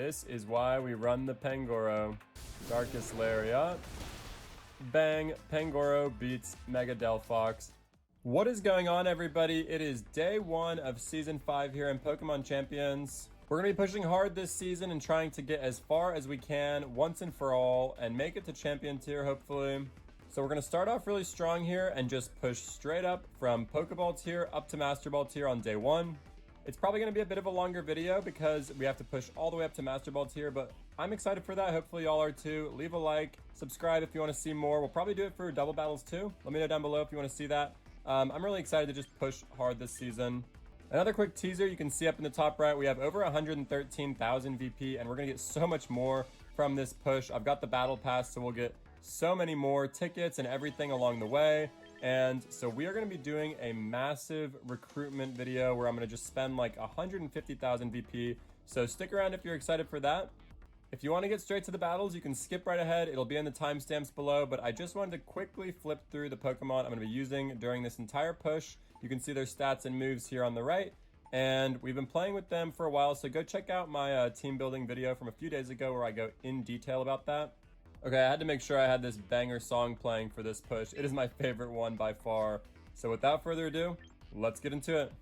This is why we run the Pangoro. Darkest Lariat. Bang, Pangoro beats Mega Delphox. What is going on, everybody? It is day 1 of Season 5 here in Pokemon Champions. We're going to be pushing hard this season and trying to get as far as we can once and for all and make it to Champion Tier, hopefully. So we're going to start off really strong here and just push straight up from PokeBall Tier up to Master Ball Tier on day 1. It's probably going to be a bit of a longer video because we have to push all the way up to Master Ball Tier, but I'm excited for that. Hopefully y'all are too. Leave a like, subscribe if you want to see more. We'll probably do it for double battles too. Let me know down below if you want to see that. I'm really excited to just push hard this season. Another quick teaser, you can see up in the top right, we have over 113,000 VP, and we're going to get so much more from this push. I've got the battle pass, so we'll get so many more tickets and everything along the way. And so we are going to be doing a massive recruitment video where I'm going to just spend like 150,000 VP. So stick around if you're excited for that. If you want to get straight to the battles, you can skip right ahead. It'll be in the timestamps below, but I just wanted to quickly flip through the Pokemon I'm going to be using during this entire push. You can see their stats and moves here on the right, and we've been playing with them for a while, so go check out my team building video from a few days ago where I go in detail about that. Okay, I had to make sure I had this banger song playing for this push. It is my favorite one by far. So without further ado, let's get into it.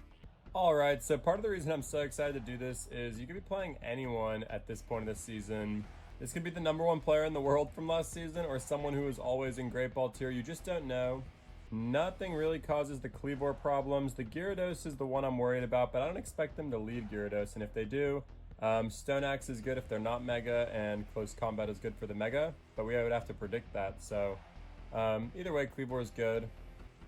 Alright, so part of the reason I'm so excited to do this is you could be playing anyone at this point of the season. This could be the #1 player in the world from last season or someone who is always in Great Ball Tier. You just don't know. Nothing really causes the Kleavor problems. The Gyarados is the one I'm worried about, but I don't expect them to leave Gyarados, and if they do, Stone Axe is good if they're not Mega, and Close Combat is good for the Mega, but we would have to predict that, so either way, Kleavor is good.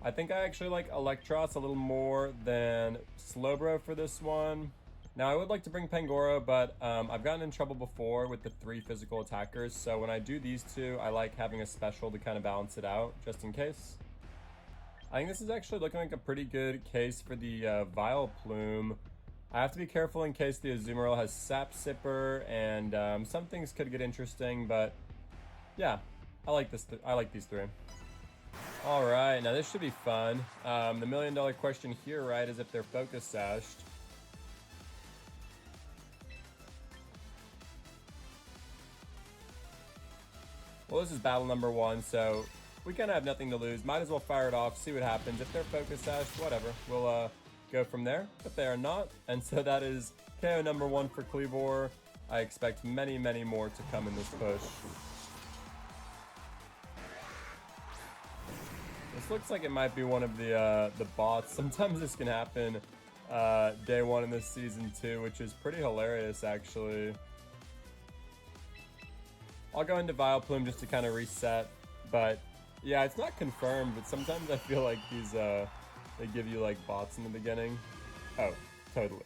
I think I actually like Eelektross a little more than Slowbro for this one. Now, I would like to bring Pangoro, but I've gotten in trouble before with the 3 physical attackers, so when I do these two, I like having a special to kind of balance it out, just in case. I think this is actually looking like a pretty good case for the Vileplume. I have to be careful in case the Azumarill has Sap Sipper, and some things could get interesting, but yeah, I like this. I like these 3. All right, now this should be fun. The million-dollar question here, right, is if they're Focus Sashed. Well, this is battle number 1, so we kind of have nothing to lose. Might as well fire it off, see what happens. If they're Focus Sashed, whatever. We'll go from there, but they are not. And so that is KO number 1 for Kleavor. I expect many, many more to come in this push. This looks like it might be one of the bots. Sometimes this can happen day 1 in this season too, which is pretty hilarious actually. I'll go into Vileplume just to kind of reset, but yeah, it's not confirmed, but sometimes I feel like these they give you like bots in the beginning. Oh, totally.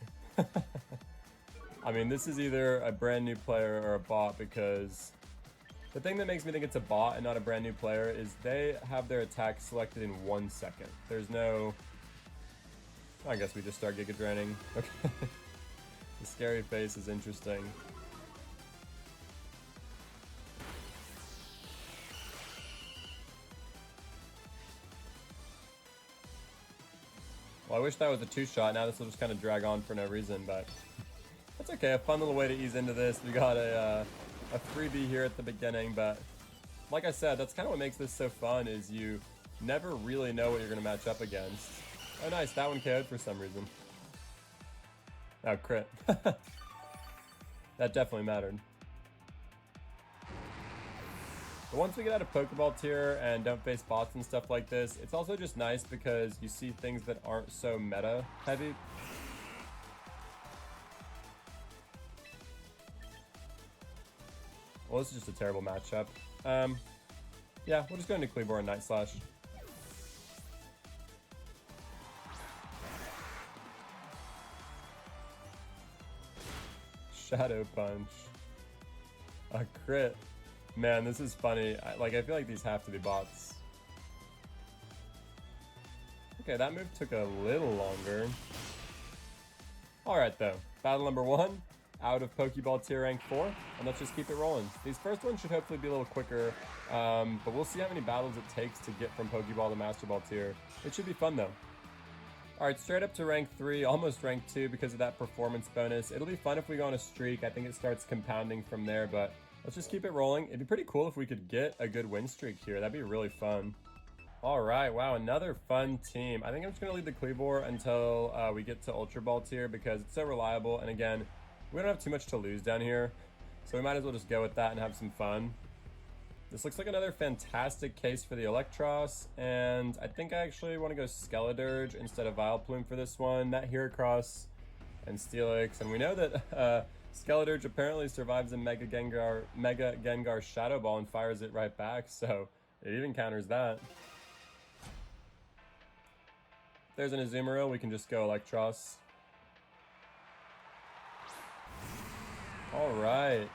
I mean, this is either a brand new player or a bot, because the thing that makes me think it's a bot and not a brand new player is they have their attack selected in 1 second. There's no... I guess we just start Giga Draining. Okay. The scary face is interesting. Well, I wish that was a 2-shot. Now this will just kind of drag on for no reason, but that's okay. A fun little way to ease into this. We got a freebie here at the beginning, but like I said, that's kind of what makes this so fun, is you never really know what you're going to match up against. Oh nice, that one KO'd for some reason. Oh, crit. That definitely mattered. But once we get out of Pokeball Tier and don't face bots and stuff like this, it's also just nice because you see things that aren't so meta heavy. Well, this is just a terrible matchup. Yeah, we'll just go into Kleavor and Night Slash. Shadow Punch. A crit. Man, this is funny. I feel like these have to be bots. Okay, that move took a little longer. Alright though, battle number 1. Out of Pokeball Tier rank 4, and let's just keep it rolling. These first ones should hopefully be a little quicker, but we'll see how many battles it takes to get from Pokeball to Master Ball Tier. It should be fun though. Alright, straight up to rank 3, almost rank 2 because of that performance bonus. It'll be fun if we go on a streak. I think it starts compounding from there, but let's just keep it rolling. It'd be pretty cool if we could get a good win streak here. That'd be really fun. Alright, wow, another fun team. I think I'm just going to leave the Kleavor until we get to Ultra Ball tier because it's so reliable. And again, we don't have too much to lose down here, so we might as well just go with that and have some fun. This looks like another fantastic case for the Eelektross, and I think I actually want to go Skeledirge instead of Vileplume for this one. That Eelektross and Steelix, and we know that Skeledirge apparently survives a Mega Gengar Shadow Ball and fires it right back, so it even counters that. If there's an Azumarill, we can just go Eelektross. Alright,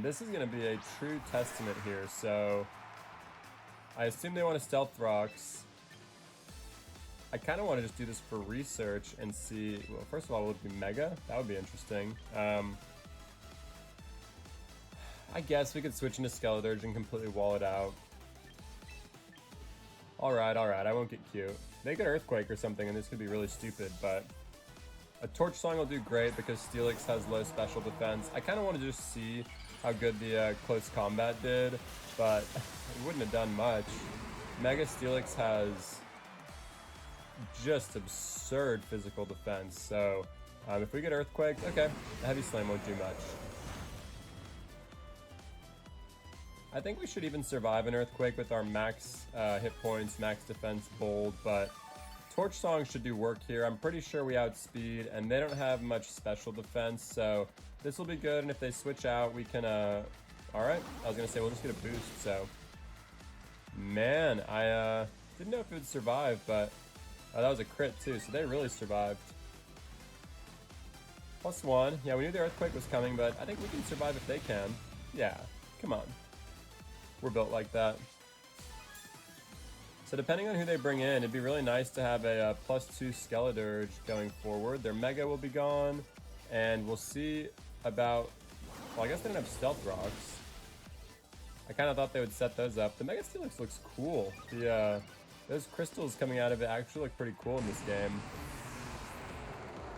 this is going to be a true testament here, so I assume they want to Stealth Rocks. I kind of want to just do this for research and see, well, first of all, will it be Mega? That would be interesting. I guess we could switch into Skeledirge and completely wall it out. Alright, I won't get cute. Make an Earthquake or something and this could be really stupid, but a Torch Song will do great because Steelix has low special defense. I kind of want to just see how good the close combat did, but it wouldn't have done much. Mega Steelix has just absurd physical defense, so if we get Earthquake, okay, a Heavy Slam won't do much. I think we should even survive an Earthquake with our max hit points, max defense, bold, but Torch Song should do work here. I'm pretty sure we outspeed, and they don't have much special defense, so this will be good, and if they switch out, we can, alright, I was gonna say we'll just get a boost, so. Man, I didn't know if it would survive, but that was a crit too, so they really survived. +1, yeah, we knew the Earthquake was coming, but I think we can survive if they can. Yeah, come on. We're built like that. So depending on who they bring in, it'd be really nice to have a +2 Skeledirge going forward. Their Mega will be gone, and we'll see about, well, I guess they don't have Stealth Rocks. I kind of thought they would set those up. The Mega Steelix looks cool. Those crystals coming out of it actually look pretty cool in this game.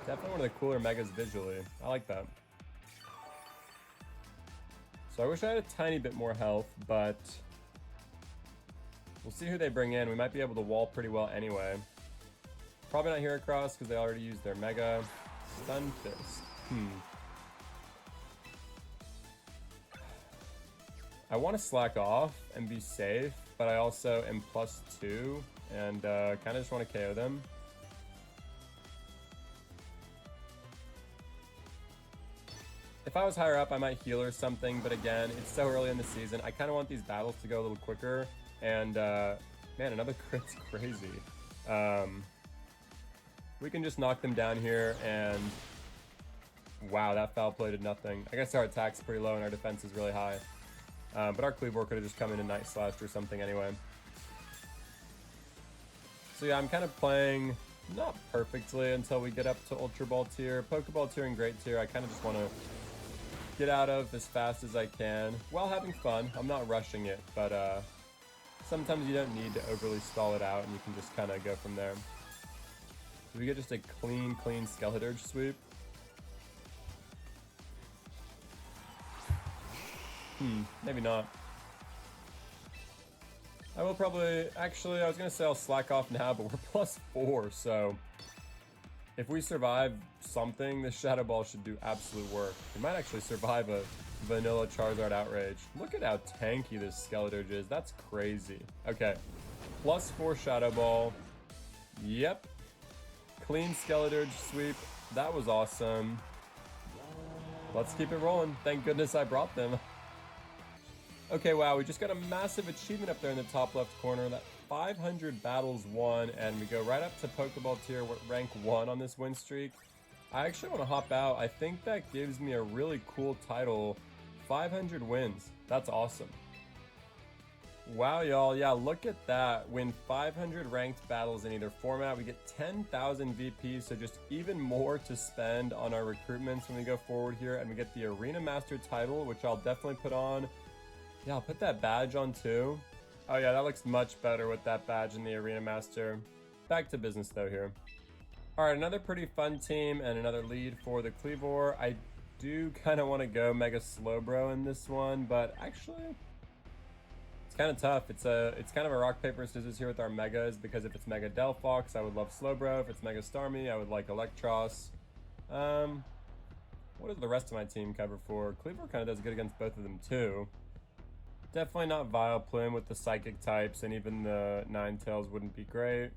Definitely one of the cooler Megas visually. I like that. So I wish I had a tiny bit more health, but we'll see who they bring in. We might be able to wall pretty well anyway. Probably not Eelektross because they already used their Mega. Stun Fist. I want to slack off and be safe, but I also am +2 and kind of just want to KO them. If I was higher up, I might heal or something, but again, it's so early in the season. I kind of want these battles to go a little quicker, and man, another crit's crazy. We can just knock them down here, and wow, that foul play did nothing. I guess our attack's pretty low and our defense is really high. But our Kleavor could have just come in and Night Slashed or something anyway. So yeah, I'm kind of playing not perfectly until we get up to Ultra Ball tier. PokeBall tier and Great tier, I kind of just want to get out of as fast as I can while having fun. I'm not rushing it, but sometimes you don't need to overly stall it out and you can just kind of go from there. Do we get just a clean Skeledirge Sweep? Maybe not. I will probably, actually, I was going to say I'll slack off now, but we're +4, so if we survive something, this Shadow Ball should do absolute work. We might actually survive a vanilla Charizard Outrage. Look at how tanky this Skeledirge is. That's crazy. Okay, +4 Shadow Ball. Yep. Clean Skeledirge Sweep. That was awesome. Let's keep it rolling. Thank goodness I brought them. Okay, wow, we just got a massive achievement up there in the top left corner. That 500 battles won, and we go right up to Pokeball tier, rank 1 on this win streak. I actually want to hop out. I think that gives me a really cool title. 500 wins. That's awesome. Wow, y'all. Yeah, look at that. Win 500 ranked battles in either format. We get 10,000 VPs, so just even more to spend on our recruitments when we go forward here. And we get the Arena Master title, which I'll definitely put on. Yeah, I'll put that badge on too. Oh yeah, that looks much better with that badge in the Arena Master. Back to business though here. All right, another pretty fun team and another lead for the Kleavor. I do kind of want to go Mega Slowbro in this one, but actually it's kind of tough. It's kind of a rock, paper, scissors here with our Megas, because if it's Mega Delphox, I would love Slowbro. If it's Mega Starmie, I would like Eelektross. What does the rest of my team cover for? Kleavor kind of does good against both of them too. Definitely not Vileplume with the psychic types, and even the Ninetales wouldn't be great.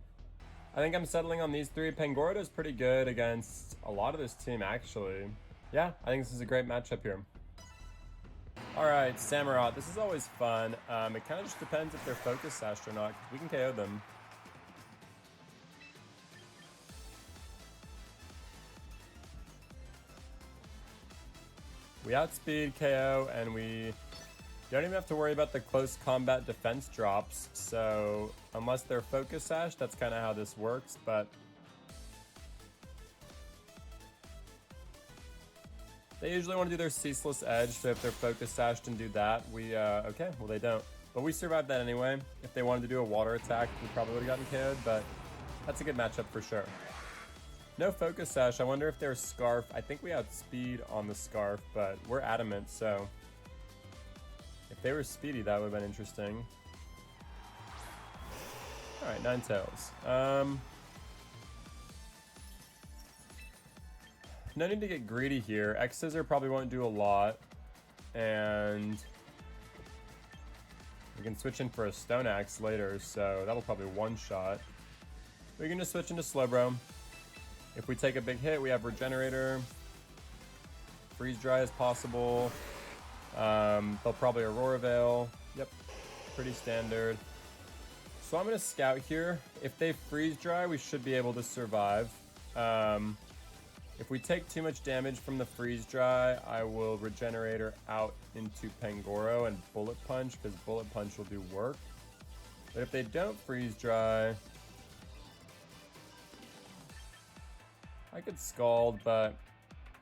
I think I'm settling on these three. Pangoro does pretty good against a lot of this team, actually. Yeah, I think this is a great matchup here. All right, Samurott. This is always fun. It kind of just depends if they're Focus Sashed or not, because we can KO them. We outspeed KO, and we don't even have to worry about the close combat defense drops, so unless they're Focus Sash, that's kind of how this works, but they usually want to do their Ceaseless Edge, so if they're Focus Sashed and do that, okay, well they don't. But we survived that anyway. If they wanted to do a water attack, we probably would have gotten KO'd, but that's a good matchup for sure. No Focus Sash. I wonder if they're Scarf. I think we outspeed on the Scarf, but we're Adamant, so if they were speedy, that would have been interesting. Alright, Ninetales. No need to get greedy here. X-Scissor probably won't do a lot. And we can switch in for a Stone Axe later, so that'll probably one-shot. We can just switch into Slowbro. If we take a big hit, we have Regenerator. Freeze Dry is possible. They'll probably Aurora Veil. Yep, pretty standard. So I'm going to scout here. If they freeze dry, we should be able to survive. If we take too much damage from the freeze dry, I will Regenerator out into Pangoro and Bullet Punch, because Bullet Punch will do work. But if they don't freeze dry, I could Scald, but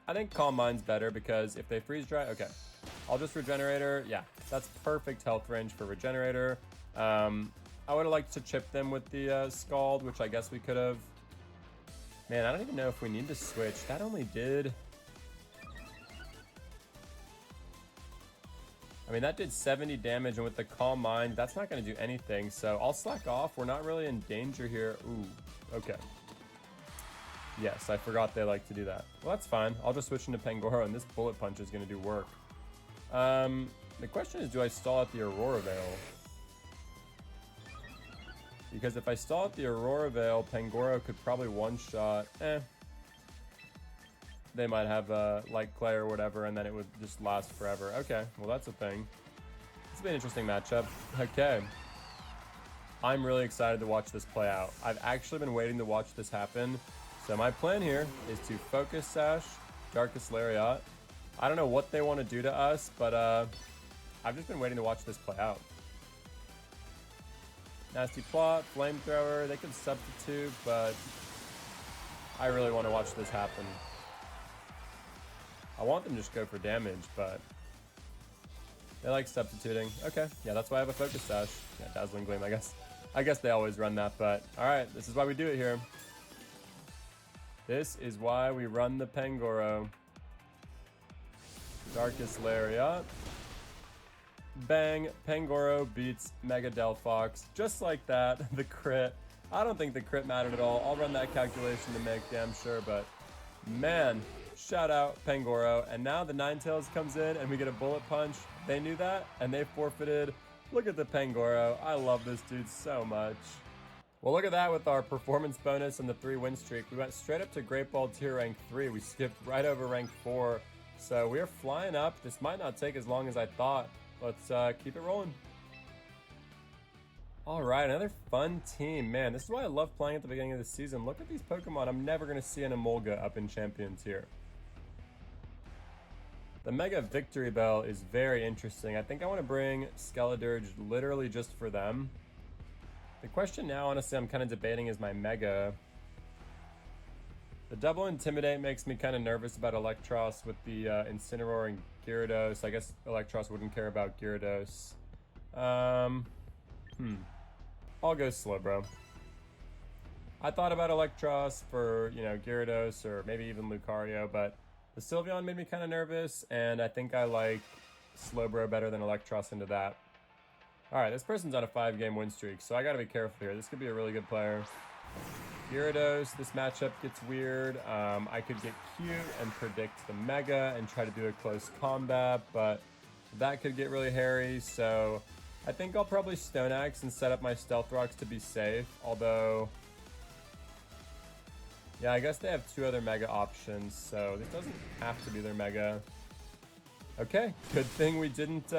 I think Calm Mind's better, because if they freeze dry, okay. I'll just Regenerator. Yeah, that's perfect health range for Regenerator. I would have liked to chip them with the Scald, which I guess we could have. Man, I don't even know if we need to switch. That only did... I mean, that did 70 damage, and with the Calm Mind, that's not going to do anything. So I'll slack off. We're not really in danger here. Ooh, okay. Yes, I forgot they like to do that. Well, that's fine. I'll just switch into Pangoro, and this Bullet Punch is going to do work. The question is, do I stall at the Aurora Veil? Because if I stall at the Aurora Veil, Pangoro could probably one-shot. They might have Light Clay or whatever, and then it would just last forever. Okay, well that's a thing. It's been an interesting matchup. Okay. I'm really excited to watch this play out. I've actually been waiting to watch this happen. So my plan here is to Focus Sash Darkest Lariat. I don't know what they want to do to us, but I've just been waiting to watch this play out. Nasty Plot, Flamethrower, they could substitute, but I really want to watch this happen. I want them to just go for damage, but they like substituting. Okay, yeah, that's why I have a Focus Sash. Yeah, Dazzling Gleam, I guess. I guess they always run that, but alright, this is why we do it here. This is why we run the Pangoro. Darkest Lariat. Bang, Pangoro beats Mega Delphox. Just like that, the crit. I don't think the crit mattered at all. I'll run that calculation to make damn sure, but man, shout out Pangoro. And now the Ninetales comes in and we get a Bullet Punch. They knew that and they forfeited. Look at the Pangoro. I love this dude so much. Well, look at that with our performance bonus and the 3-win streak. We went straight up to PokeBall Tier rank 3. We skipped right over rank 4. So we're flying up. This might not take as long as I thought. Let's keep it rolling. All right, another fun team. Man, this is why I love playing at the beginning of the season. Look at these Pokemon I'm never going to see in Emolga up in Champion Tier. The Mega Victory Bell is very interesting. I think I want to bring Skeledirge literally just for them. The question now, honestly, I'm kind of debating is my Mega. The double Intimidate makes me kind of nervous about Eelektross with the Incineroar and Gyarados. I guess Eelektross wouldn't care about Gyarados. I'll go Slowbro. I thought about Eelektross for, you know, Gyarados or maybe even Lucario, but the Sylveon made me kind of nervous, and I think I like Slowbro better than Eelektross into that. Alright, this person's on a 5-game win streak, so I gotta be careful here. This could be a really good player. Gyarados, this matchup gets weird. I could get cute and predict the Mega and try to do a close combat, but that could get really hairy, so I think I'll probably Stone Axe and set up my Stealth Rocks to be safe, although... yeah, I guess they have 2 other Mega options, so this doesn't have to be their Mega. Okay, good thing we didn't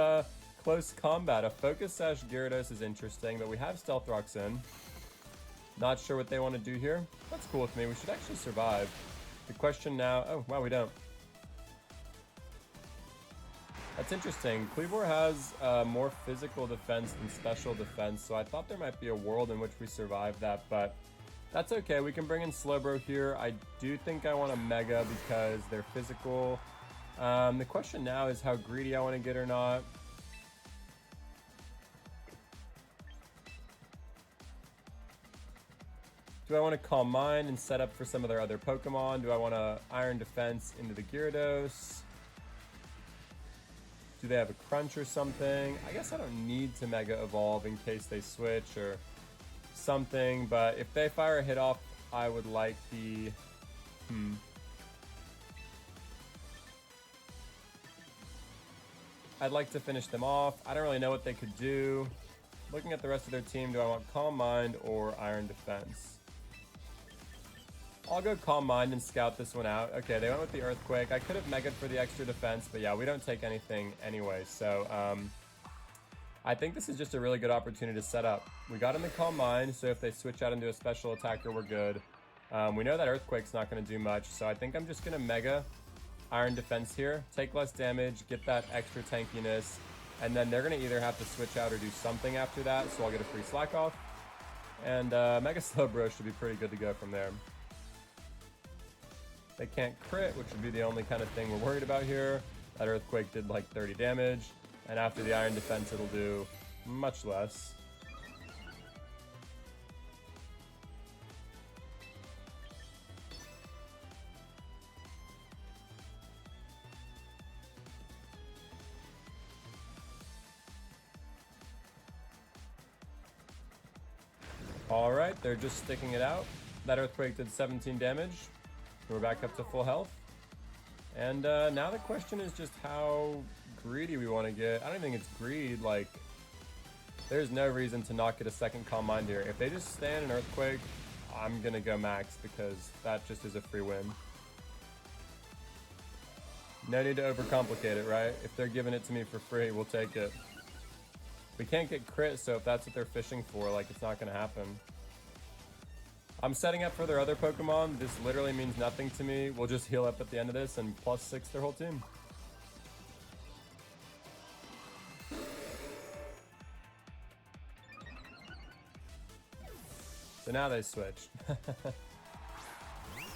close combat. A Focus Sash Gyarados is interesting, but we have Stealth Rocks in. Not sure what they want to do here. That's cool with me. We should actually survive. The question now... oh, wow, we don't. That's interesting. Kleavor has more physical defense than special defense, so I thought there might be a world in which we survive that, but that's okay. We can bring in Slowbro here. I do think I want a Mega because they're physical. The question now is how greedy I want to get or not. Do I want to Calm Mind and set up for some of their other Pokemon? Do I want to Iron Defense into the Gyarados? Do they have a Crunch or something? I guess I don't need to Mega Evolve in case they switch or something, but if they fire a hit off, I would like the... I'd like to finish them off. I don't really know what they could do. Looking at the rest of their team, do I want Calm Mind or Iron Defense? I'll go Calm Mind and scout this one out. Okay, they went with the Earthquake. I could have Mega'd for the extra defense, but yeah, we don't take anything anyway. So, I think this is just a really good opportunity to set up. We got in the Calm Mind, so if they switch out into a special attacker, we're good. We know that Earthquake's not going to do much, so I think I'm just going to Mega Iron Defense here, take less damage, get that extra tankiness, and then they're going to either have to switch out or do something after that, so I'll get a free Slack Off. And Mega Slowbro should be pretty good to go from there. They can't crit, which would be the only kind of thing we're worried about here. That Earthquake did like 30 damage, and after the Iron Defense it'll do much less. Alright, they're just sticking it out. That Earthquake did 17 damage. We're back up to full health. And now the question is just how greedy we want to get. I don't think it's greed. Like, there's no reason to not get a second Calm Mind here. If they just stand an Earthquake, I'm going to go max because that just is a free win. No need to overcomplicate it, right? If they're giving it to me for free, we'll take it. We can't get crit, so if that's what they're fishing for, like, it's not going to happen. I'm setting up for their other Pokemon. This literally means nothing to me. We'll just heal up at the end of this and +6 their whole team. So now they switch.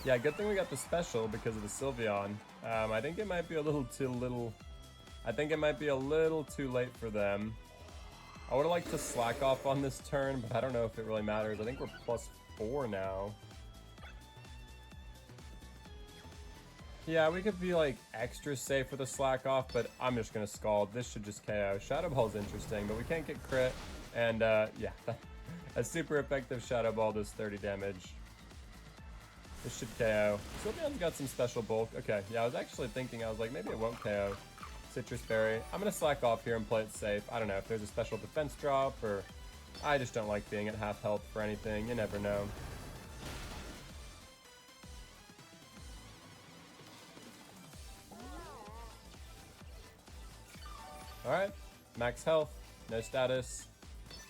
Yeah, good thing we got the special because of the Sylveon. I think it might be a little too late for them. I would have liked to Slack Off on this turn, but I don't know if it really matters. I think we're +4 now. Yeah, we could be like extra safe with a Slack Off, but I'm just gonna Scald. This should just KO. Shadow Ball's interesting, but we can't get crit. And yeah, a super effective Shadow Ball does 30 damage. This should KO. Sylveon's got some special bulk. Okay, yeah, I was actually thinking, I was like, maybe it won't KO. Citrus Berry. I'm gonna Slack Off here and play it safe. I don't know if there's a special defense drop, or I just don't like being at half health for anything. You never know. Alright, max health, no status,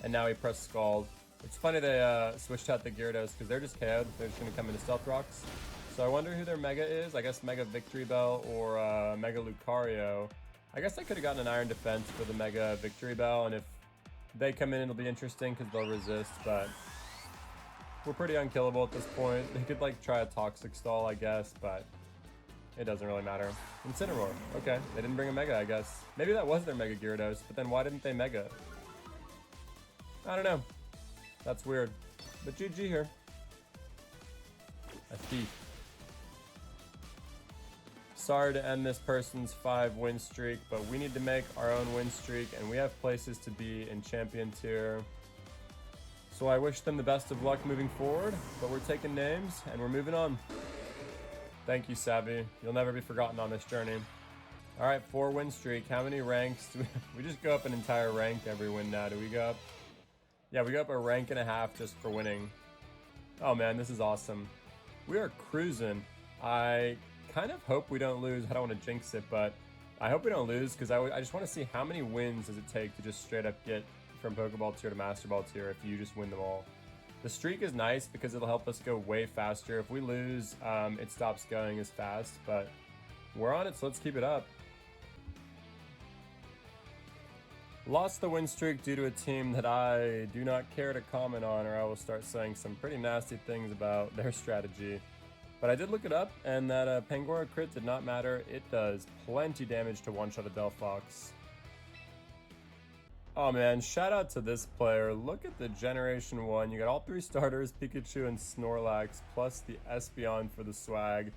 and now we press Scald. It's funny they switched out the Gyarados because they're just KO'd. They're just going to come into Stealth Rocks. So I wonder who their Mega is. I guess Mega Victory Bell or Mega Lucario. I guess I could have gotten an Iron Defense for the Mega Victory Bell, and if they come in, it'll be interesting because they'll resist, but we're pretty unkillable at this point. They could like try a Toxic Stall, I guess, but it doesn't really matter. Incineroar. Okay, they didn't bring a Mega, I guess. Maybe that was their Mega Gyarados, but then why didn't they Mega? I don't know. That's weird. But GG here. a thief. Sorry to end this person's 5-win streak, but we need to make our own win streak, and we have places to be in champion tier. So I wish them the best of luck moving forward, but we're taking names and we're moving on. Thank you, Savvy. You'll never be forgotten on this journey. All right, 4-win streak. How many ranks do we just go up an entire rank every win now? Do we go up? Yeah, we go up a rank and a half just for winning. Oh man, this is awesome. We are cruising. I kind of hope we don't lose. I don't want to jinx it, but I hope we don't lose because I just want to see how many wins does it take to just straight up get from PokeBall Tier to Master Ball Tier if you just win them all. The streak is nice because it'll help us go way faster. If we lose, it stops going as fast, but we're on it, so let's keep it up. Lost the win streak due to a team that I do not care to comment on, or I will start saying some pretty nasty things about their strategy. But I did look it up, and that Pangoro crit did not matter. It does plenty damage to one-shot a Delphox. Oh man, shout out to this player. Look at the Generation 1. You got all 3 starters, Pikachu and Snorlax, plus the Espeon for the swag.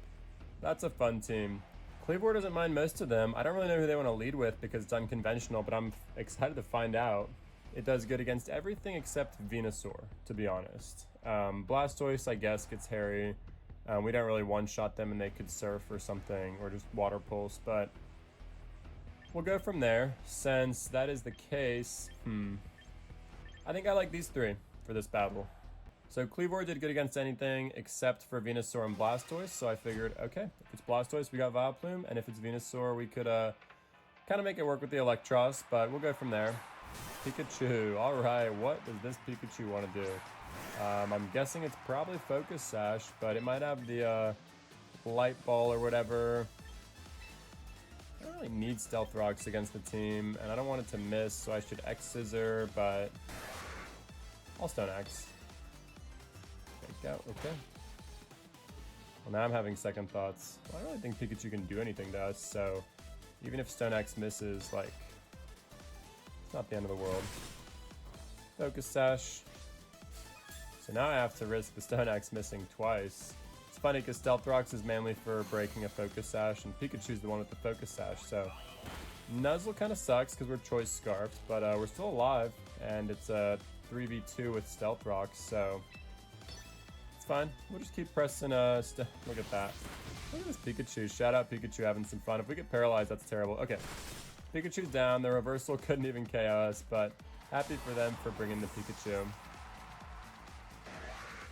That's a fun team. Kleavor doesn't mind most of them. I don't really know who they want to lead with because it's unconventional, but I'm excited to find out. It does good against everything except Venusaur, to be honest. Blastoise, I guess, gets hairy. We don't really one-shot them and they could surf or something, or just water pulse, but we'll go from there. Since that is the case, I think I like these 3 for this battle. So Kleavor did good against anything except for Venusaur and Blastoise, so I figured, okay, if it's Blastoise, we got Vileplume, and if it's Venusaur, we could kind of make it work with the Eelektross, but we'll go from there. Pikachu, alright, what does this Pikachu want to do? I'm guessing it's probably Focus Sash, but it might have the Light Ball or whatever. I don't really need Stealth Rocks against the team, and I don't want it to miss, so I should X-Scissor, but I'll Stone X. Fake out, okay. Well, now I'm having second thoughts. Well, I don't really think Pikachu can do anything to us, so even if Stone X misses, like, it's not the end of the world. Focus Sash. So now I have to risk the Stone X missing twice. It's funny because Stealth Rocks is mainly for breaking a Focus Sash, and Pikachu's the one with the Focus Sash, so Nuzzle kind of sucks because we're Choice Scarfed, but we're still alive, and it's a 3v2 with Stealth Rocks, so it's fine. We'll just keep pressing, look at that. Look at this Pikachu. Shout out Pikachu having some fun. If we get paralyzed, that's terrible. Okay, Pikachu's down. The reversal couldn't even KO us, but happy for them for bringing the Pikachu.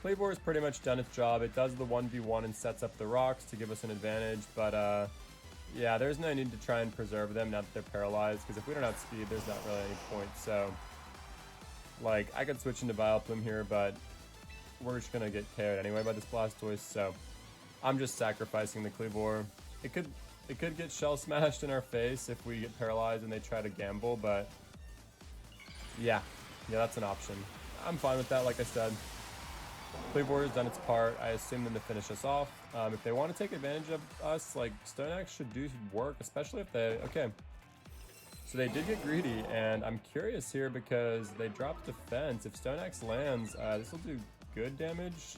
Kleavor has pretty much done its job. It does the 1v1 and sets up the rocks to give us an advantage, but yeah, there's no need to try and preserve them now that they're paralyzed, because if we don't have speed, there's not really any point. So, like, I could switch into Vileplume here, but we're just gonna get KO'd anyway by this Blastoise, so I'm just sacrificing the Kleavor. It could get Shell Smashed in our face if we get paralyzed and they try to gamble, but yeah, that's an option. I'm fine with that, like I said. Kleavor has done its part. I assume them to finish us off. If they want to take advantage of us, like, Stone Axe should do work, especially if they... Okay. So they did get greedy, and I'm curious here because they dropped defense. If Stone Axe lands, this will do good damage.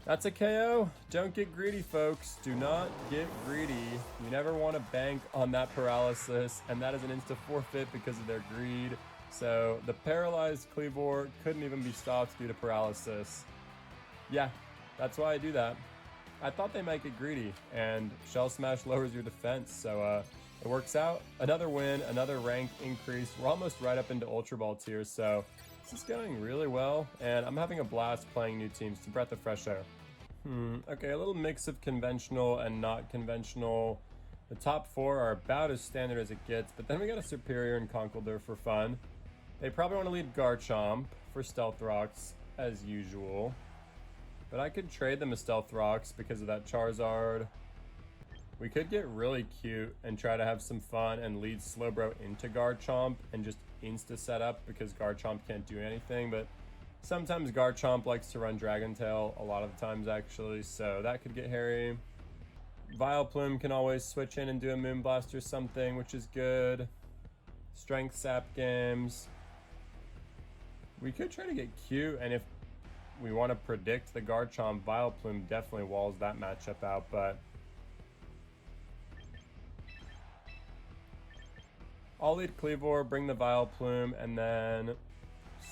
That's a KO. Don't get greedy, folks. Do not get greedy. You never want to bank on that paralysis, and that is an insta forfeit because of their greed. So the paralyzed Kleavor couldn't even be stopped due to paralysis. Yeah, that's why I do that. I thought they might get greedy, and Shell Smash lowers your defense, so it works out. Another win, another rank increase. We're almost right up into Ultra Ball tier, so this is going really well, and I'm having a blast playing new teams. It's a breath of fresh air. Okay, a little mix of conventional and not conventional. The top 4 are about as standard as it gets, but then we got a Superior and Conkeldurr for fun. They probably want to lead Garchomp for Stealth Rocks, as usual. But I could trade them a Stealth Rocks because of that Charizard. We could get really cute and try to have some fun and lead Slowbro into Garchomp and just insta-set up because Garchomp can't do anything, but sometimes Garchomp likes to run Dragon Tail, a lot of times actually, so that could get hairy. Vileplume can always switch in and do a Moonblast or something, which is good. Strength Sap games. We could try to get cute, and if we want to predict the Garchomp. Vileplume definitely walls that matchup out, but I'll lead Kleavor, bring the Vileplume, and then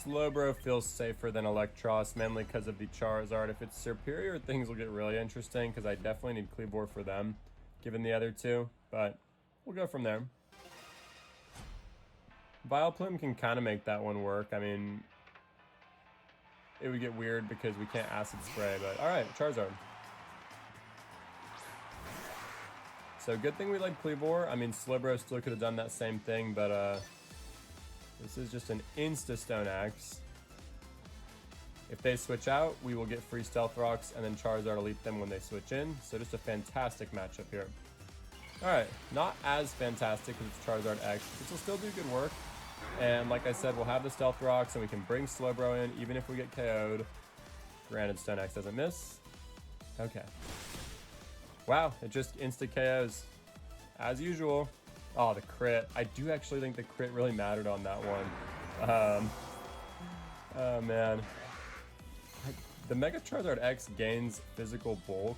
Slowbro feels safer than Eelektross, mainly because of the Charizard. If it's superior, things will get really interesting, because I definitely need Kleavor for them, given the other two, but we'll go from there. Vileplume can kind of make that one work. I mean, it would get weird because we can't Acid Spray, but alright, Charizard. So good thing we like Kleavor. I mean, Slowbro still could have done that same thing, but this is just an Insta-Stone Axe. If they switch out, we will get free Stealth Rocks, and then Charizard will eat them when they switch in. So just a fantastic matchup here. Alright, not as fantastic because it's Charizard X, which will still do good work. And like I said, we'll have the Stealth Rocks, and we can bring Slowbro in even if we get KO'd. Granted, Stone Axe doesn't miss. Okay. Wow, it just insta-KOs. As usual. Oh, the crit. I do actually think the crit really mattered on that one. Oh, man. The Mega Charizard X gains physical bulk,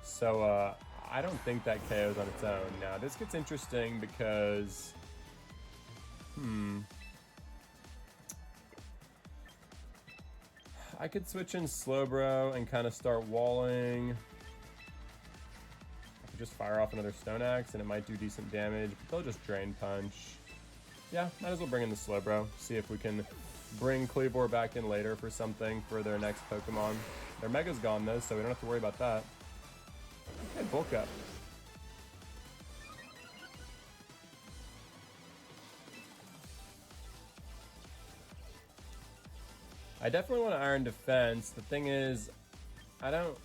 so I don't think that KOs on its own. Now, this gets interesting because... I could switch in Slowbro and kind of start walling. I could just fire off another Stone Axe and it might do decent damage, but they'll just Drain Punch. Yeah, might as well bring in the Slowbro. See if we can bring Kleavor back in later for something for their next Pokemon. Their Mega's gone though, so we don't have to worry about that. Okay, bulk up. I definitely want to Iron Defense. The thing is, I don't...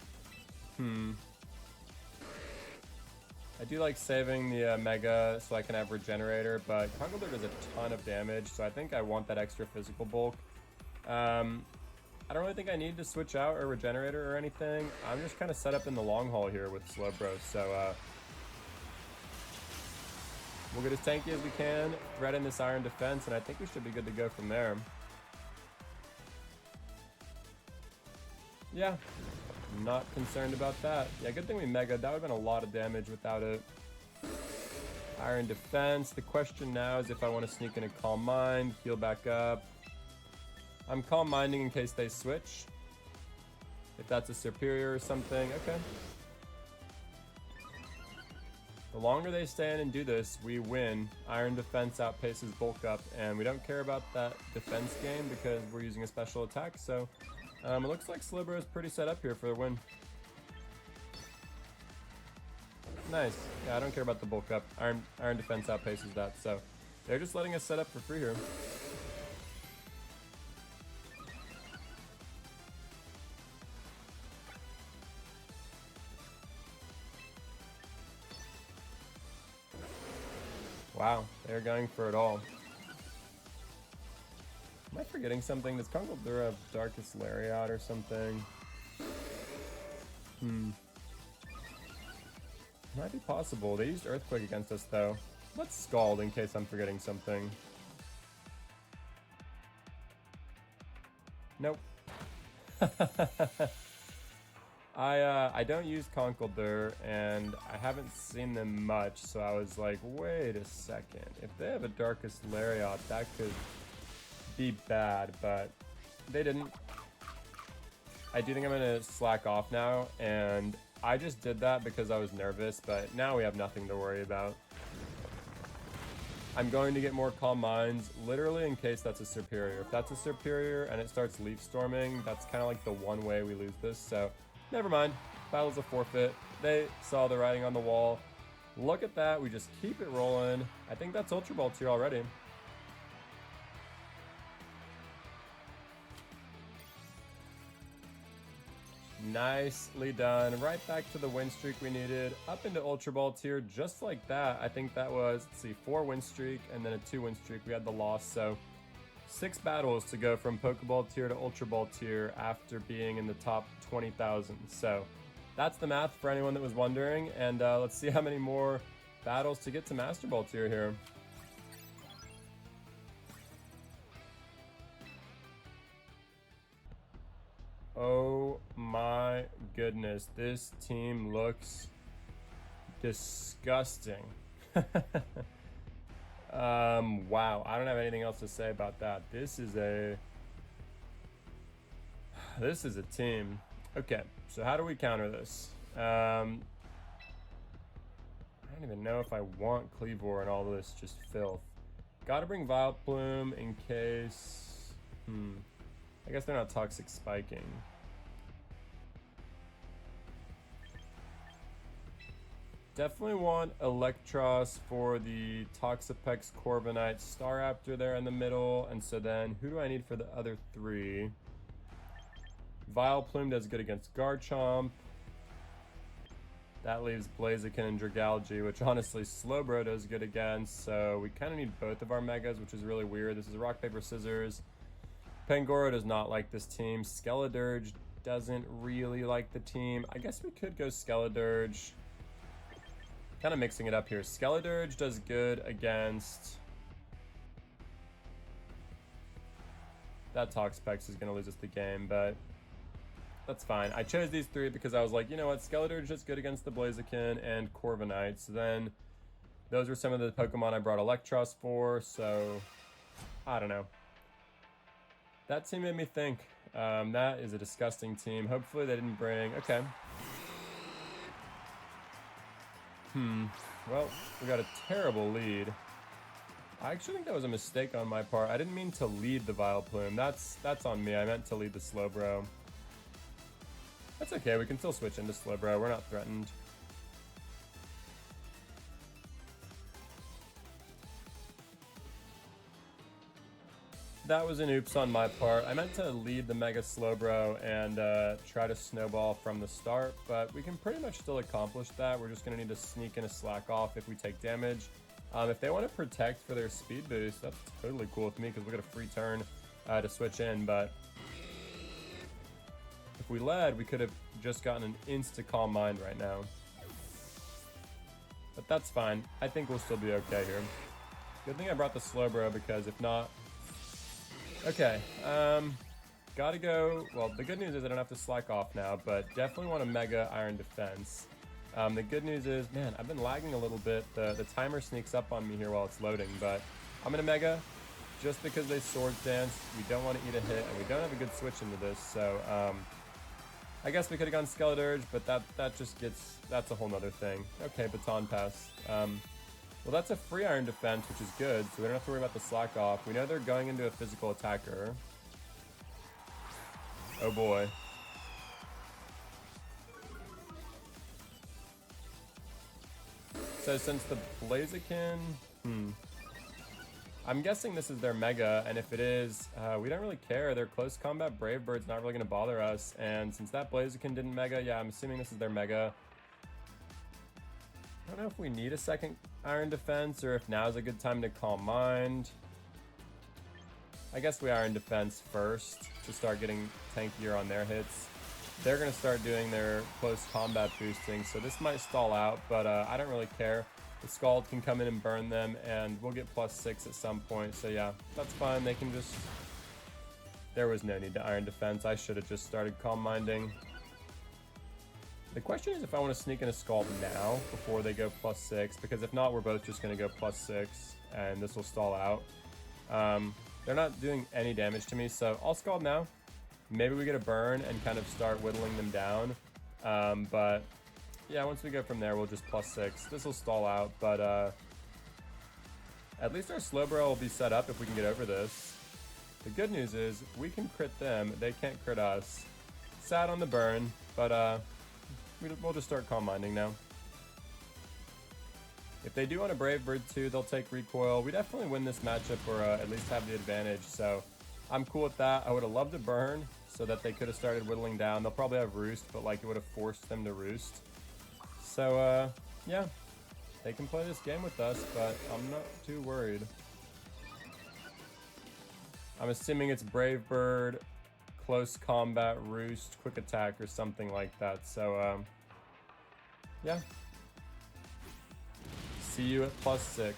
I do like saving the Mega so I can have Regenerator, but Conkeldurr does a ton of damage, so I think I want that extra physical bulk. I don't really think I need to switch out a Regenerator or anything. I'm just kind of set up in the long haul here with Slowbro, so we'll get as tanky as we can, thread in this Iron Defense, and I think we should be good to go from there. Yeah, not concerned about that. Yeah, good thing we Mega. That would have been a lot of damage without it. Iron Defense. The question now is if I want to sneak in a Calm Mind, heal back up. I'm Calm Minding in case they switch. If that's a superior or something, okay. The longer they stay in and do this, we win. Iron Defense outpaces Bulk Up, and we don't care about that defense game because we're using a special attack, so... it looks like Slowbro is pretty set up here for the win. Nice. Yeah, I don't care about the bulk up. Iron Defense outpaces that, so they're just letting us set up for free here. Wow, they're going for it all. Am I forgetting something? Does Conkeldurr have Darkest Lariat or something? Might be possible. They used Earthquake against us, though. Let's Scald in case I'm forgetting something. Nope. I don't use Conkeldurr, and I haven't seen them much, so I was like, wait a second. If they have a Darkest Lariat, that could be bad, but they didn't. I do think I'm gonna slack off now, and I just did that because I was nervous, but now we have nothing to worry about. I'm going to get more Calm Minds, literally in case that's a superior. If that's a superior and it starts Leaf Storming, that's kind of like the one way we lose this, so never mind. Battle's a forfeit. They saw the writing on the wall. Look at that, we just keep it rolling. I think that's Ultra Ball Tier already. Nicely done. Right back to the win streak we needed. Up into Ultra Ball Tier just like that. I think that was, let's see, 4 win streak and then a 2 win streak. We had the loss, so 6 battles to go from Pokeball Tier to Ultra Ball Tier after being in the top 20,000. So that's the math for anyone that was wondering. And let's see how many more battles to get to Master Ball Tier here. Oh my goodness, this team looks disgusting. Wow, I don't have anything else to say about that. This is a team. Okay, so how do we counter this? I don't even know if I want Kleavor and all this just filth. Gotta bring Vileplume in case... I guess they're not toxic spiking. Definitely want Eelektross for the Toxapex, Corviknight, Staraptor there in the middle. And so then, who do I need for the other three? Vileplume does good against Garchomp. That leaves Blaziken and Dragalge, which honestly Slowbro does good against. So we kind of need both of our Megas, which is really weird. This is rock, paper, scissors. Pangoro does not like this team. Skeledirge doesn't really like the team. I guess we could go Skeledirge. Kind of mixing it up here. Skeledirge does good against... That Toxapex is going to lose us the game, but that's fine. I chose these three because I was like, you know what, Skeledirge is good against the Blaziken and Corviknight. So then those were some of the Pokemon I brought Eelektross for, so I don't know. That team made me think. That is a disgusting team. Hopefully they didn't bring... Okay. Well, we got a terrible lead. I actually think that was a mistake on my part. I didn't mean to lead the Vileplume. That's on me. I meant to lead the Slowbro. That's okay. We can still switch into Slowbro. We're not threatened. That was an oops on my part. I meant to lead the Mega Slowbro and try to snowball from the start, but we can pretty much still accomplish that. We're just going to need to sneak in a slack off if we take damage. If they want to protect for their speed boost, that's totally cool with me because we got a free turn to switch in, but if we led, we could have just gotten an insta-calm mind right now. But that's fine. I think we'll still be okay here. Good thing I brought the Slowbro because if not... Okay, gotta go. Well, the good news is I don't have to slack off now, but definitely want a Mega Iron Defense. The good news is, man, I've been lagging a little bit. The timer sneaks up on me here while it's loading, but I'm gonna Mega just because they Swords Dance. We don't want to eat a hit, and we don't have a good switch into this, so I guess we could have gone Skeledirge, but that just gets... That's a whole nother thing. Okay, Baton Pass. Well, that's a free Iron Defense, which is good, so we don't have to worry about the slack off. We know they're going into a physical attacker. Oh boy. So since the Blaziken... I'm guessing this is their Mega, and if it is, we don't really care. Their Close Combat Brave Bird's not really going to bother us, and since that Blaziken didn't Mega, yeah, I'm assuming this is their Mega. I don't know if we need a second Iron Defense or if now's a good time to Calm Mind. I guess we Iron Defense first to start getting tankier on their hits. They're going to start doing their close combat boosting, so this might stall out, but I don't really care. The Scald can come in and burn them, and we'll get +6 at some point, so yeah, that's fine. They can just... There was no need to Iron Defense. I should have just started Calm Minding. The question is if I want to sneak in a Scald now before they go +6, because if not, we're both just going to go +6, and this will stall out. They're not doing any damage to me, so I'll Scald now. Maybe we get a burn and kind of start whittling them down. But yeah, once we go from there, we'll just +6. This will stall out, but at least our Slowbro will be set up if we can get over this. The good news is we can crit them. They can't crit us. Sad on the burn, but we'll just start Calm Minding now. If they do want a Brave Bird too, they'll take Recoil. We definitely win this matchup, or at least have the advantage, so I'm cool with that. I would have loved a burn so that they could have started whittling down. They'll probably have Roost, but like it would have forced them to Roost. So yeah, they can play this game with us, but I'm not too worried. I'm assuming it's Brave Bird, Close Combat, Roost, Quick Attack, or something like that. So yeah. See you at +6.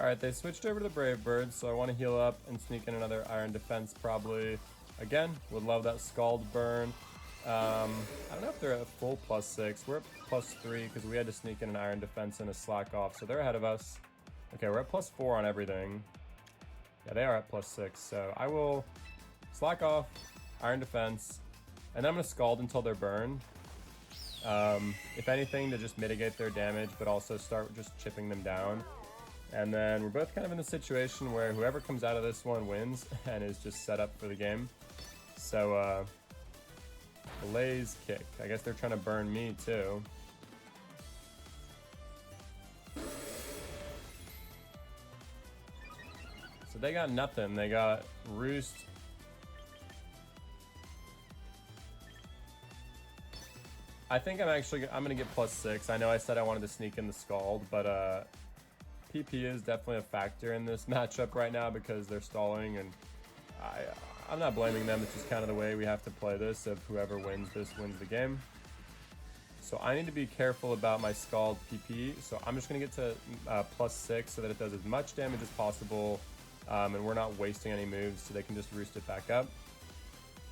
Alright, they switched over to the Brave Bird, so I want to heal up and sneak in another Iron Defense probably. Again, would love that Scald Burn. I don't know if they're at full +6. We're at +3 because we had to sneak in an Iron Defense and a Slack Off, so they're ahead of us. Okay, we're at +4 on everything. Yeah, they are at +6, so I will Slack Off, Iron Defense, and then I'm going to Scald until they're burned. If anything, to just mitigate their damage, but also start just chipping them down. And then we're both kind of in a situation where whoever comes out of this one wins and is just set up for the game. So, Blaze Kick. I guess they're trying to burn me too. So they got nothing. They got Roost. I think I'm gonna get +6. I know I said I wanted to sneak in the Scald, but PP is definitely a factor in this matchup right now because they're stalling, and I'm not blaming them. It's just kind of the way we have to play this. If whoever wins this wins the game. So I need to be careful about my Scald PP. So I'm just gonna get to +6 so that it does as much damage as possible, and we're not wasting any moves, so they can just roost it back up.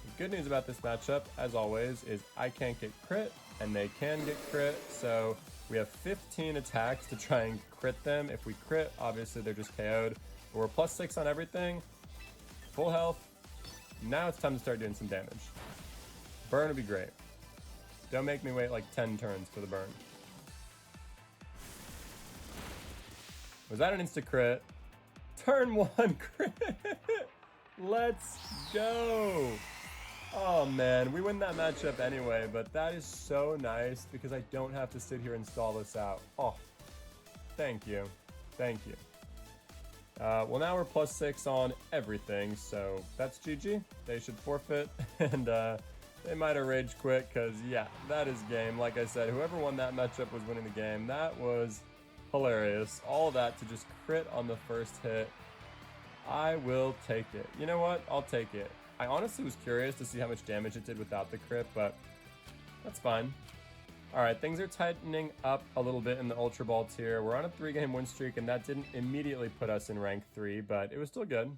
The good news about this matchup, as always, is I can't get crit, and they can get crit, so we have 15 attacks to try and crit them. If we crit, obviously they're just KO'd. But we're +6 on everything, full health. Now it's time to start doing some damage. Burn would be great. Don't make me wait like 10 turns for the burn. Was that an insta crit? Turn 1 crit! Let's go! Oh man, we win that matchup anyway, but that is so nice because I don't have to sit here and stall this out. Oh, thank you. Thank you. Well, now we're +6 on everything, so that's GG. They should forfeit, and they might have rage quit because, yeah, that is game. Like I said, whoever won that matchup was winning the game. That was hilarious. All that to just crit on the first hit. I will take it. You know what? I'll take it. I honestly was curious to see how much damage it did without the crit, but that's fine. Alright, things are tightening up a little bit in the Ultra Ball tier. We're on a 3-game win streak, and that didn't immediately put us in rank 3, but it was still good.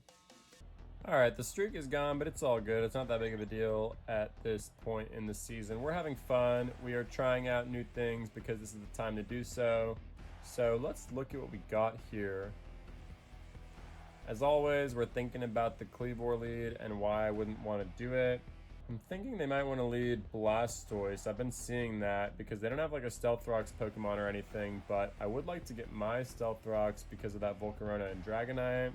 Alright, the streak is gone, but it's all good. It's not that big of a deal at this point in the season. We're having fun. We are trying out new things because this is the time to do so. So let's look at what we got here. As always, we're thinking about the Kleavor lead and why I wouldn't want to do it. I'm thinking they might want to lead Blastoise. I've been seeing that because they don't have like a Stealth Rocks Pokemon or anything, but I would like to get my Stealth Rocks because of that Volcarona and Dragonite.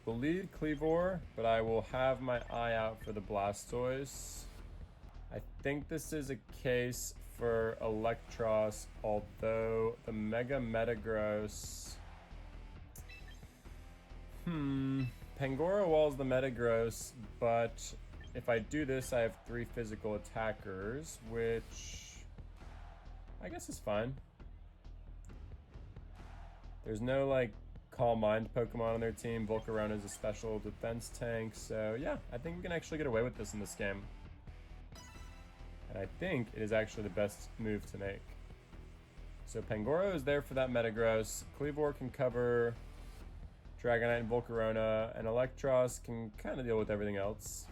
We'll lead Kleavor, but I will have my eye out for the Blastoise. I think this is a case for Eelektross, although the Mega Metagross... Pangoro walls the Metagross, but if I do this, I have 3 physical attackers, which I guess is fine. There's no, like, Calm Mind Pokemon on their team. Volcarona is a special defense tank, so yeah, I think we can actually get away with this in this game. And I think it is actually the best move to make. So Pangoro is there for that Metagross. Kleavor can cover Dragonite and Volcarona, and Eelektross can kind of deal with everything else.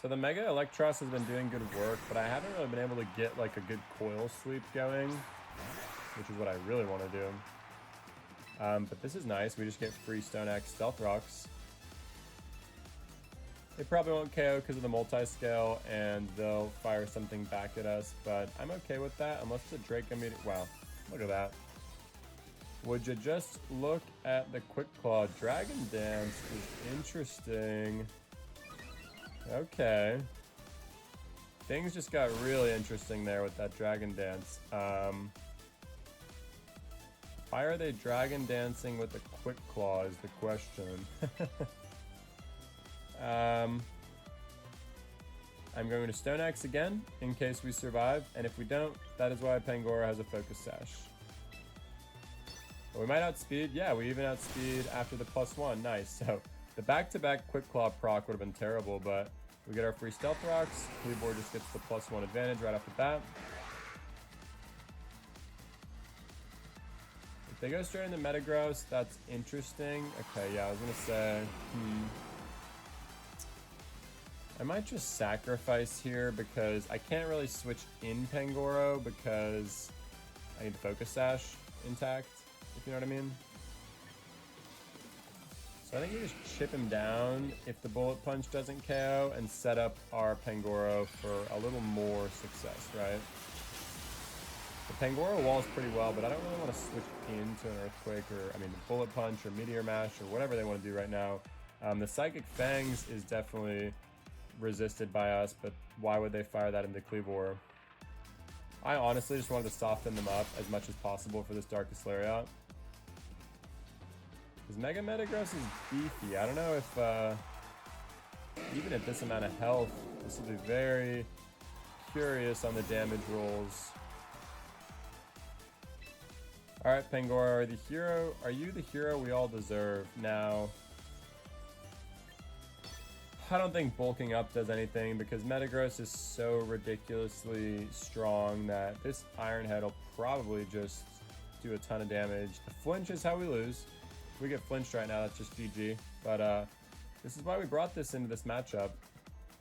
So the Mega Eelektross has been doing good work, but I haven't really been able to get like a good coil sweep going, which is what I really want to do. But this is nice. We just get free Stone Axe Stealth Rocks. They probably won't KO because of the multi-scale, and they'll fire something back at us, but I'm okay with that unless the Draco Meteor... Wow, look at that. Would you just look at the Quick Claw? Dragon Dance is interesting. Okay. Things just got really interesting there with that Dragon Dance. Why are they Dragon Dancing with the Quick Claw is the question. I'm going to Stone Axe again in case we survive, and if we don't, that is why Pangoro has a Focus Sash. But we might outspeed. Yeah, we even outspeed after the +1. Nice. So the back-to-back Quick Claw proc would have been terrible, but we get our free Stealth Rocks. Kleavor just gets the +1 advantage right off the bat. They go straight into Metagross. That's interesting. Okay, yeah, I was gonna say, I might just sacrifice here because I can't really switch in Pangoro because I need Focus Sash intact, if you know what I mean. So I think we just chip him down if the Bullet Punch doesn't KO and set up our Pangoro for a little more success, right? The Pangoro walls pretty well, but I don't really want to switch into an Earthquake or, I mean, Bullet Punch or Meteor Mash or whatever they want to do right now. The Psychic Fangs is definitely resisted by us, but why would they fire that into Kleavor? I honestly just wanted to soften them up as much as possible for this Darkest Lariat. Because Mega Metagross is beefy. I don't know if, even at this amount of health, this will be very curious on the damage rolls. Alright, Pangoro, are you the hero we all deserve? Now, I don't think bulking up does anything because Metagross is so ridiculously strong that this Iron Head will probably just do a ton of damage. The flinch is how we lose. If we get flinched right now, that's just GG. But this is why we brought this into this matchup.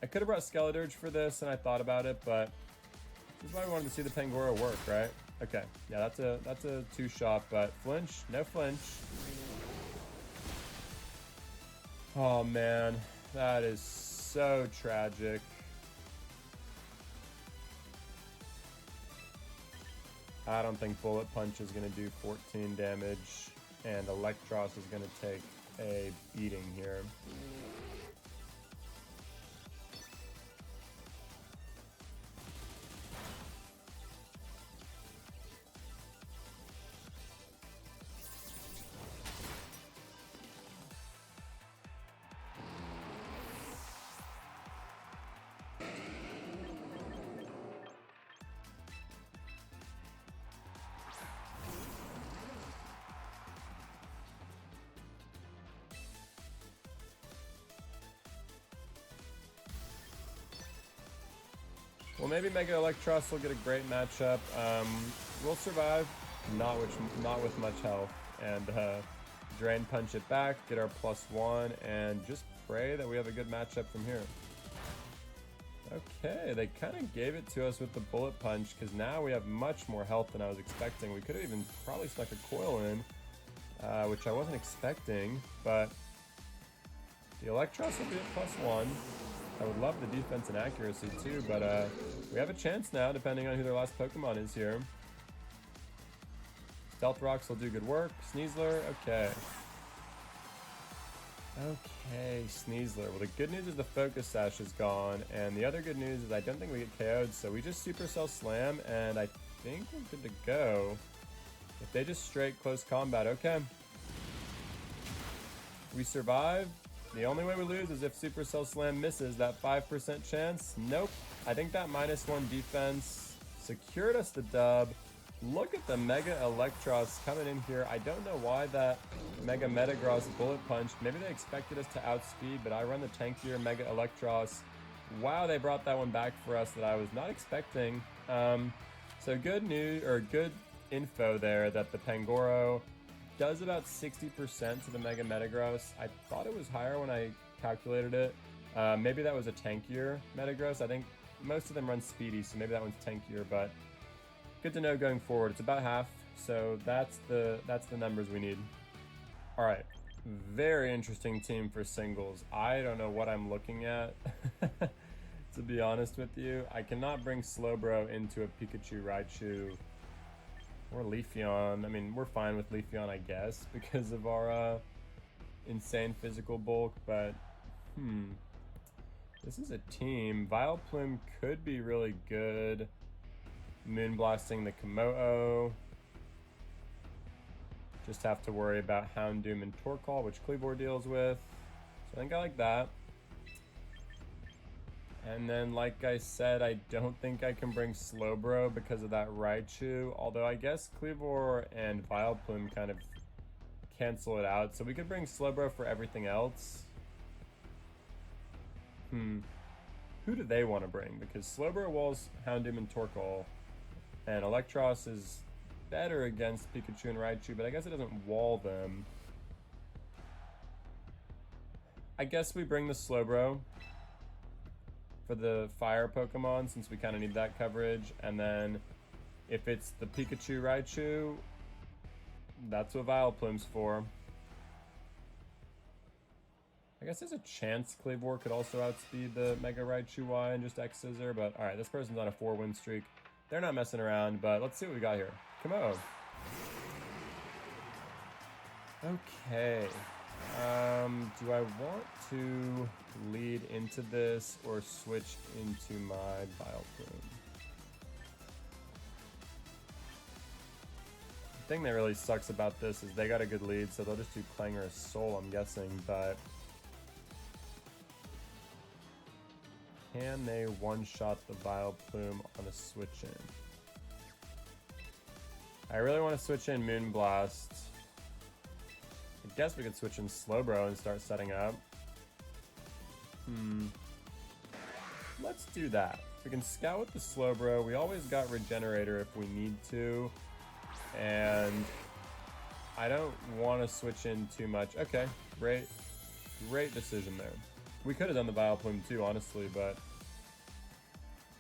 I could have brought Skeledirge for this, and I thought about it, but this is why we wanted to see the Pangoro work, right? Okay, yeah, that's a two-shot, but flinch, no flinch. Oh man, that is so tragic. I don't think Bullet Punch is going to do 14 damage, and Eelektross is going to take a beating here. Well, maybe Mega Eelektross will get a great matchup. We'll survive, not with much health, and Drain Punch it back, get our +1, and just pray that we have a good matchup from here. Okay, they kind of gave it to us with the Bullet Punch, because now we have much more health than I was expecting. We could have even probably snuck a Coil in, which I wasn't expecting, but the Eelektross will be at +1. I would love the defense and accuracy too, but we have a chance now depending on who their last Pokemon is here. Stealth Rocks will do good work. Sneasler, okay. Okay, Sneasler. Well, the good news is the Focus Sash is gone, and the other good news is I don't think we get KO'd, so we just Supercell Slam, and I think we're good to go. If they just straight close combat, okay. We survive. The only way we lose is if Supercell Slam misses that 5% chance. Nope. I think that -1 defense secured us the dub. Look at the Mega Eelektross coming in here. I don't know why that Mega Metagross Bullet Punch. Maybe they expected us to outspeed, but I run the tankier Mega Eelektross. Wow, they brought that one back for us that I was not expecting. So good news, or good info there that the Pangoro does about 60% to the Mega Metagross. I thought it was higher when I calculated it. Maybe that was a tankier Metagross. I think most of them run speedy, so maybe that one's tankier, but good to know going forward. It's about half, so that's the numbers we need. All right, very interesting team for singles. I don't know what I'm looking at, to be honest with you. I cannot bring Slowbro into a Pikachu Raichu or Leafeon. I mean, we're fine with Leafeon, I guess, because of our insane physical bulk, but this is a team. Vileplume could be really good. Moonblasting the Komodo. Just have to worry about Houndoom and Torkoal, which Kleavor deals with. So I think I like that. And then, like I said, I don't think I can bring Slowbro because of that Raichu. Although I guess Kleavor and Vileplume kind of cancel it out. So we could bring Slowbro for everything else. Who do they want to bring? Because Slowbro walls Houndoom and Torkoal. And Eelektross is better against Pikachu and Raichu, but I guess it doesn't wall them. I guess we bring the Slowbro for the fire Pokemon, since we kind of need that coverage, and then if it's the Pikachu Raichu, that's what Vileplume's for. I guess there's a chance Kleavor could also outspeed the Mega Raichu Y and just X-Scissor, but alright, this person's on a 4-win streak. They're not messing around, but let's see what we got here. Come on. Okay. Do I want to lead into this or switch into my Vileplume? The thing that really sucks about this is they got a good lead, so they'll just do Clangorous Soul, I'm guessing, but can they one-shot the Vileplume on a switch in? I really want to switch in Moonblast. I guess we could switch in Slowbro and start setting up. Let's do that. We can scout with the Slowbro. We always got Regenerator if we need to. And I don't want to switch in too much. Okay, great decision there. We could have done the Vileplume too, honestly, but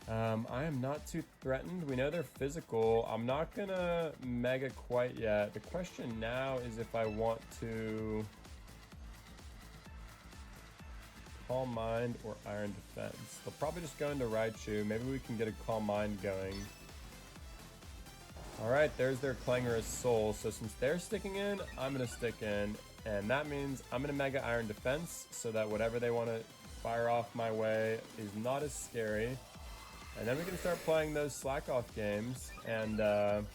I am not too threatened. We know they're physical. I'm not gonna Mega quite yet. The question now is if I want to Calm Mind or Iron Defense. They'll probably just go into Raichu. Maybe we can get a Calm Mind going. Alright, there's their Clangorous Soul. So since they're sticking in, I'm gonna stick in. And that means I'm gonna Mega Iron Defense so that whatever they want to fire off my way is not as scary. And then we can start playing those slack off games. And alright,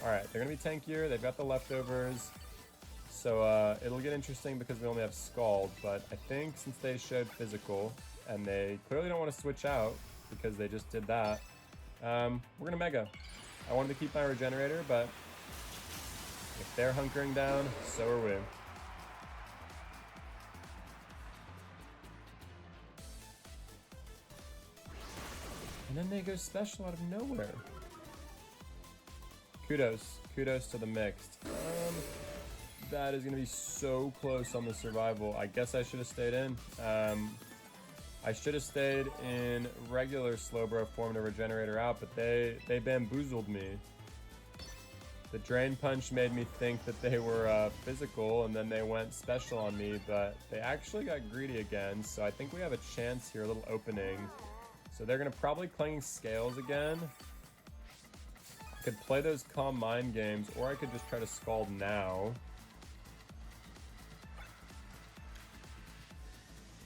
they're gonna be tankier, they've got the leftovers. So it'll get interesting because we only have Scald, but I think since they showed physical and they clearly don't want to switch out because they just did that, we're gonna Mega. I wanted to keep my Regenerator, but if they're hunkering down, so are we. And then they go special out of nowhere. Kudos to the mixed. That is gonna be so close on the survival. I guess I should have stayed in. I should have stayed in regular Slowbro form to Regenerator out, but they bamboozled me. The Drain Punch made me think that they were physical, and then they went special on me, but they actually got greedy again, so I think we have a chance here, a little opening. So they're going to probably Clanging Scales again. I could play those Calm Mind games, or I could just try to Scald now.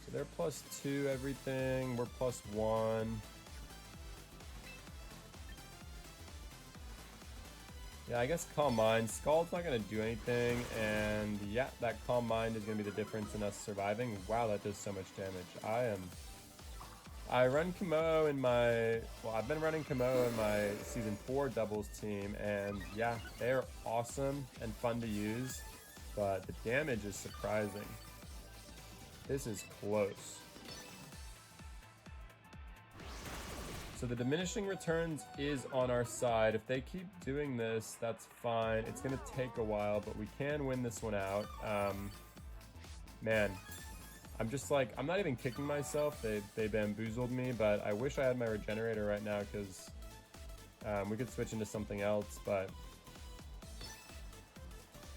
So they're +2 everything, we're +1. Yeah, I guess Calm Mind. Scald's not going to do anything, and yeah, that Calm Mind is going to be the difference in us surviving. Wow, that does so much damage. I run Komodo in my, well, I've been running Komodo in my Season 4 doubles team, and yeah, they're awesome and fun to use, but the damage is surprising. This is close. So the diminishing returns is on our side. If they keep doing this, that's fine. It's going to take a while, but we can win this one out. Man, I'm just like, I'm not even kicking myself. They bamboozled me, but I wish I had my Regenerator right now because we could switch into something else, but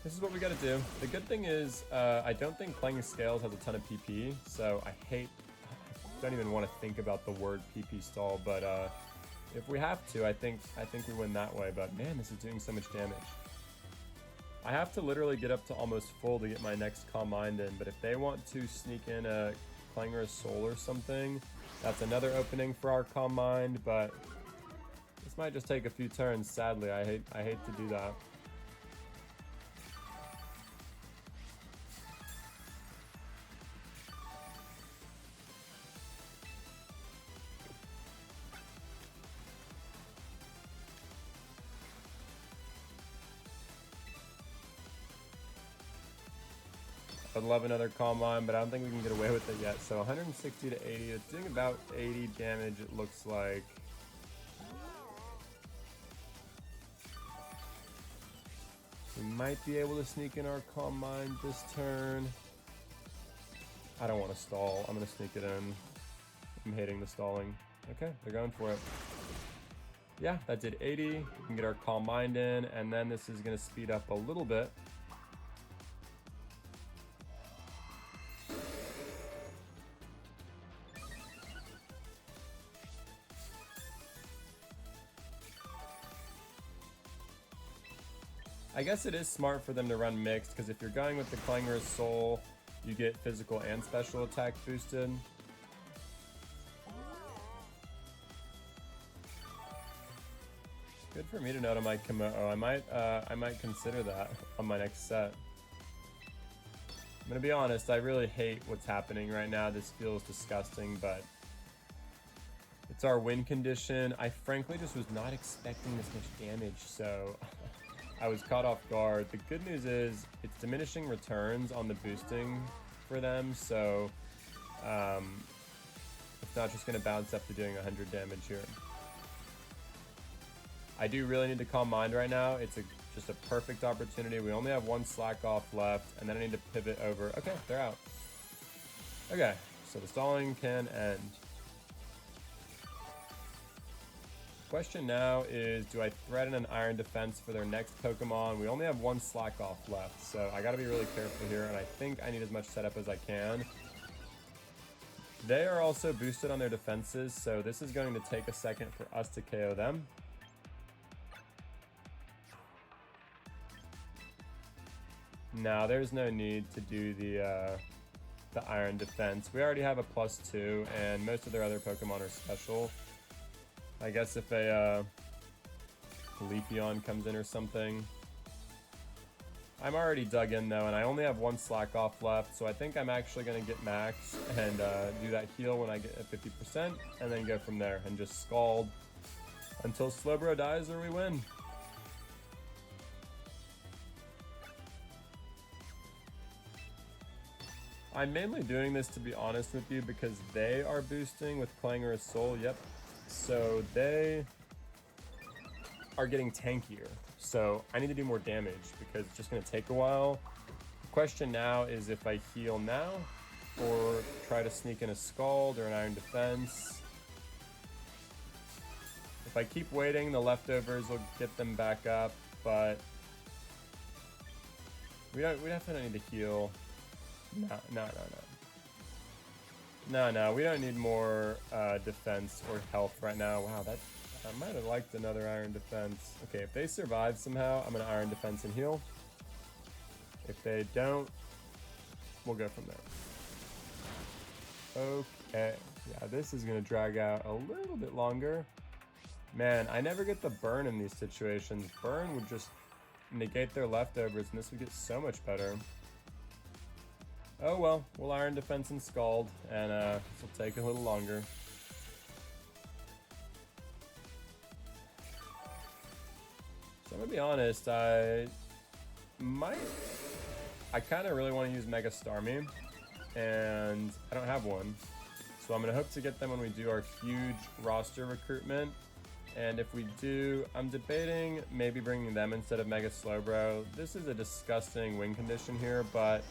this is what we got to do. The good thing is I don't think Clanging Scales has a ton of PP, so I don't even want to think about the word PP stall, but if we have to, I think we win that way. But man, this is doing so much damage. I have to literally get up to almost full to get my next Calm Mind in, but if they want to sneak in a Clangorous Soul or something, that's another opening for our Calm Mind, but this might just take a few turns, sadly. I hate to do that. I'd love another Calm Mind, but I don't think we can get away with it yet. So 160 to 80, it's doing about 80 damage, it looks like. might be able to sneak in our Calm Mind this turn. I don't want to stall. I'm going to sneak it in. I'm hating the stalling. Okay, they're going for it. Yeah, that did 80. We can get our Calm Mind in, and then this is going to speed up a little bit. I guess it is smart for them to run mixed, because if you're going with the Clangorous Soul, you get physical and special attack boosted. Good for me to know to my Komodo. I might consider that on my next set. I'm gonna be honest, I really hate what's happening right now. This feels disgusting, but it's our win condition. I frankly just was not expecting this much damage, so I was caught off guard. The good news is it's diminishing returns on the boosting for them, so it's not just going to bounce up to doing 100 damage here. I do really need to Calm Mind right now. It's just a perfect opportunity. We only have one Slack Off left, and then I need to pivot over. Okay, they're out. Okay, so the stalling can end. Question now is, do I threaten an Iron Defense for their next Pokemon? We only have one Slack Off left, so I gotta be really careful here, and I think I need as much setup as I can. They are also boosted on their defenses, so this is going to take a second for us to KO them. Now, there's no need to do the Iron Defense. We already have a +2, and most of their other Pokemon are special. I guess if a Leafeon comes in or something. I'm already dug in though, and I only have one Slack Off left, so I think I'm actually going to get max and do that heal when I get at 50%, and then go from there and just Scald until Slowbro dies or we win. I'm mainly doing this, to be honest with you, because they are boosting with Clangorous Soul. Yep. So they are getting tankier. So I need to do more damage because it's just going to take a while. The question now is if I heal now or try to sneak in a Scald or an Iron Defense. If I keep waiting, the leftovers will get them back up, but we definitely need to heal. No, we don't need more defense or health right now. Wow, I might have liked another Iron Defense. Okay, if they survive somehow, I'm gonna Iron Defense and heal. If they don't, we'll go from there. Okay, yeah, this is gonna drag out a little bit longer. Man, I never get the burn in these situations. Burn would just negate their leftovers, and this would get so much better. Oh well, we'll Iron Defense and Scald, and this will take a little longer. So I'm gonna be honest, I kind of really want to use Mega Starmie, and I don't have one. So I'm gonna hope to get them when we do our huge roster recruitment. And if we do, I'm debating maybe bringing them instead of Mega Slowbro. This is a disgusting win condition here, but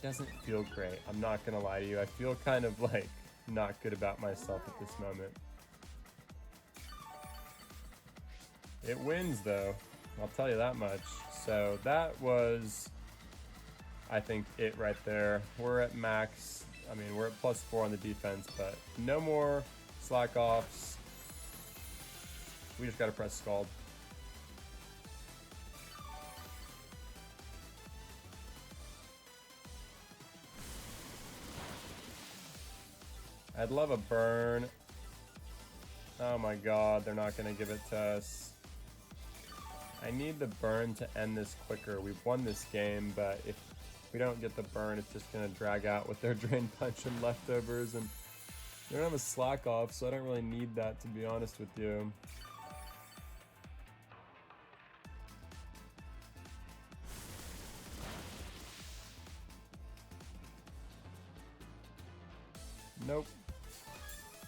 doesn't feel great. I'm not gonna lie to you. I feel kind of like not good about myself at this moment. It wins though, I'll tell you that much. So that was, I think, it right there. We're at max. I mean, we're at +4 on the defense, but no more Slack Offs. We just gotta press Scald. I'd love a burn. Oh my god, they're not going to give it to us. I need the burn to end this quicker. We've won this game, but if we don't get the burn, it's just going to drag out with their Drain Punch and leftovers. And they don't have a Slack Off, so I don't really need that, to be honest with you. Nope.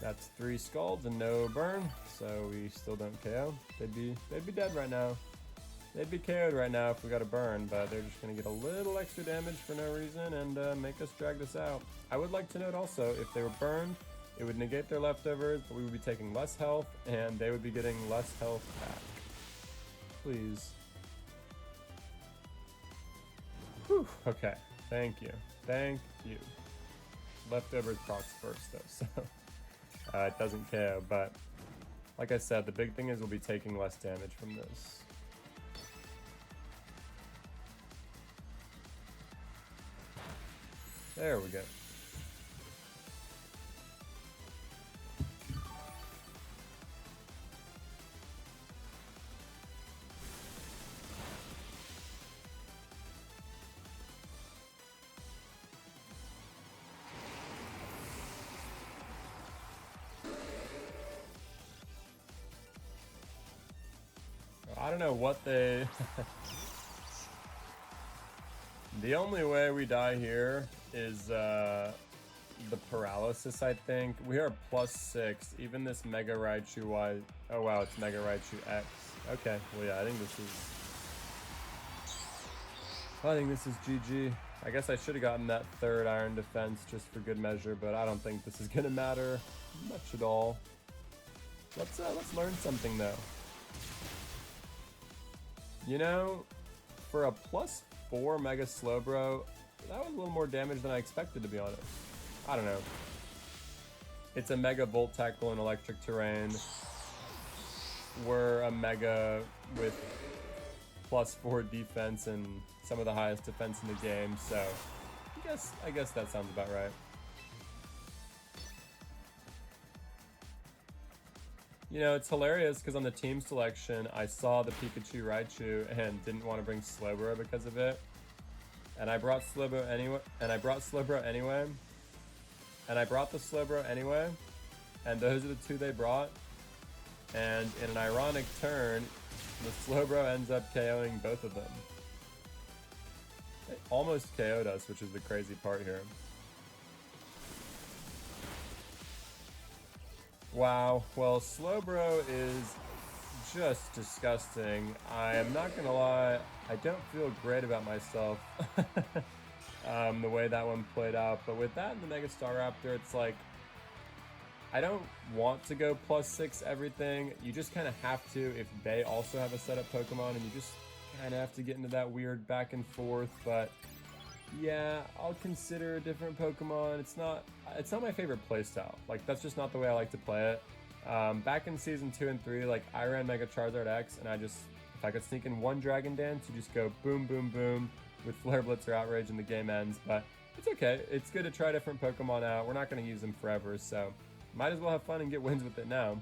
That's 3 Scalds and no burn, so we still don't KO. They'd be dead right now. They'd be KO'd right now if we got a burn, but they're just going to get a little extra damage for no reason and make us drag this out. I would like to note also, if they were burned, it would negate their leftovers, but we would be taking less health, and they would be getting less health back. Please. Whew, okay. Thank you. Thank you. Leftovers procs first, though, so it doesn't KO, but like I said, the big thing is we'll be taking less damage from this. There we go. I don't know what they... The only way we die here is the paralysis, I think. We are +6. Even this Mega Raichu Y... Oh wow, it's Mega Raichu X. Okay, well yeah, I think this is GG. I guess I should have gotten that third Iron Defense just for good measure, but I don't think this is gonna matter much at all. Let's learn something though. You know, for a +4 Mega Slowbro, that was a little more damage than I expected, to be honest. I don't know. It's a Mega Volt Tackle in Electric Terrain. We're a Mega with +4 defense and some of the highest defense in the game, so I guess that sounds about right. You know, it's hilarious because on the team selection, I saw the Pikachu Raichu and didn't want to bring Slowbro because of it. And I brought Slowbro anyway, and I brought the Slowbro anyway, and those are the two they brought. And in an ironic turn, the Slowbro ends up KOing both of them. It almost KO'd us, which is the crazy part here. Wow, well, Slowbro is just disgusting. I am not gonna lie, I don't feel great about myself the way that one played out, but with that and the Mega Staraptor, it's like, I don't want to go +6 everything. You just kind of have to if they also have a setup Pokemon, and you just kind of have to get into that weird back and forth, but yeah, I'll consider a different Pokemon. It's not my favorite playstyle. Like, that's just not the way I like to play it. Back in Season 2 and 3, like, I ran Mega Charizard X, and if I could sneak in one Dragon Dance, you just go boom, boom, boom with Flare Blitz or Outrage and the game ends, but it's okay. It's good to try different Pokemon out. We're not going to use them forever, so might as well have fun and get wins with it now.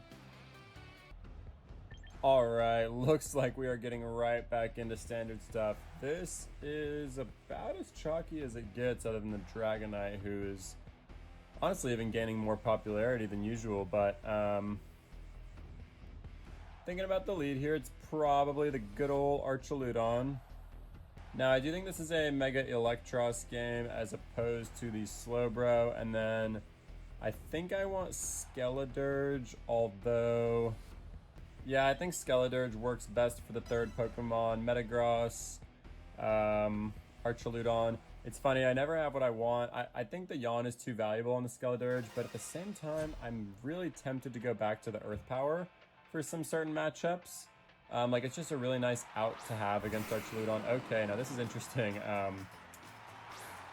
Alright, looks like we are getting right back into standard stuff. This is about as chalky as it gets, other than the Dragonite, who is honestly even gaining more popularity than usual, but thinking about the lead here, it's probably the good old Archaludon. Now, I do think this is a Mega Eelektross game as opposed to the Slowbro, and then I think I want Skeledirge, although... Yeah, I think Skeledirge works best for the third Pokemon. Metagross, Archaludon. It's funny, I never have what I want. I think the Yawn is too valuable on the Skeledirge, but at the same time, I'm really tempted to go back to the Earth Power for some certain matchups. Like, it's just a really nice out to have against Archaludon. Okay, now this is interesting.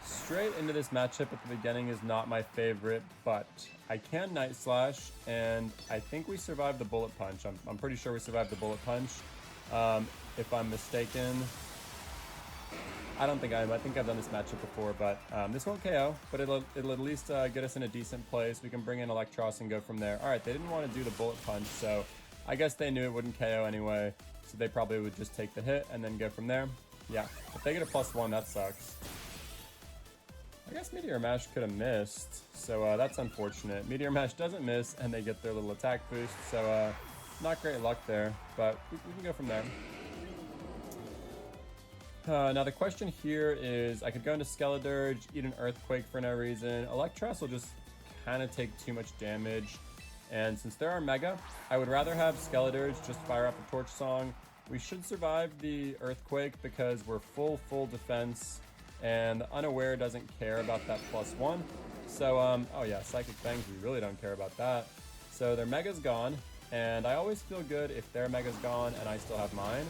Straight into this matchup at the beginning is not my favorite, but I can Night Slash, and I think we survived the Bullet Punch. I'm pretty sure we survived the Bullet Punch. If I'm mistaken, I don't think I am. I think I've done this matchup before, but this won't KO, but it'll at least get us in a decent place. We can bring in Eelektross and go from there. Alright, they didn't want to do the Bullet Punch, so I guess they knew it wouldn't KO anyway, so they probably would just take the hit and then go from there. Yeah, if they get a +1, that sucks. I guess Meteor Mash could have missed, so that's unfortunate. Meteor Mash doesn't miss, and they get their little attack boost, so not great luck there, but we can go from there. Now the question here is, I could go into Skeledirge, eat an Earthquake for no reason. Eelektross will just kind of take too much damage, and since there are Mega, I would rather have Skeledirge just fire up a Torch Song We should survive the Earthquake because we're full defense, and Unaware doesn't care about that +1. So, oh yeah, Psychic Fangs, we really don't care about that. So their Mega's gone, and I always feel good if their Mega's gone and I still have mine.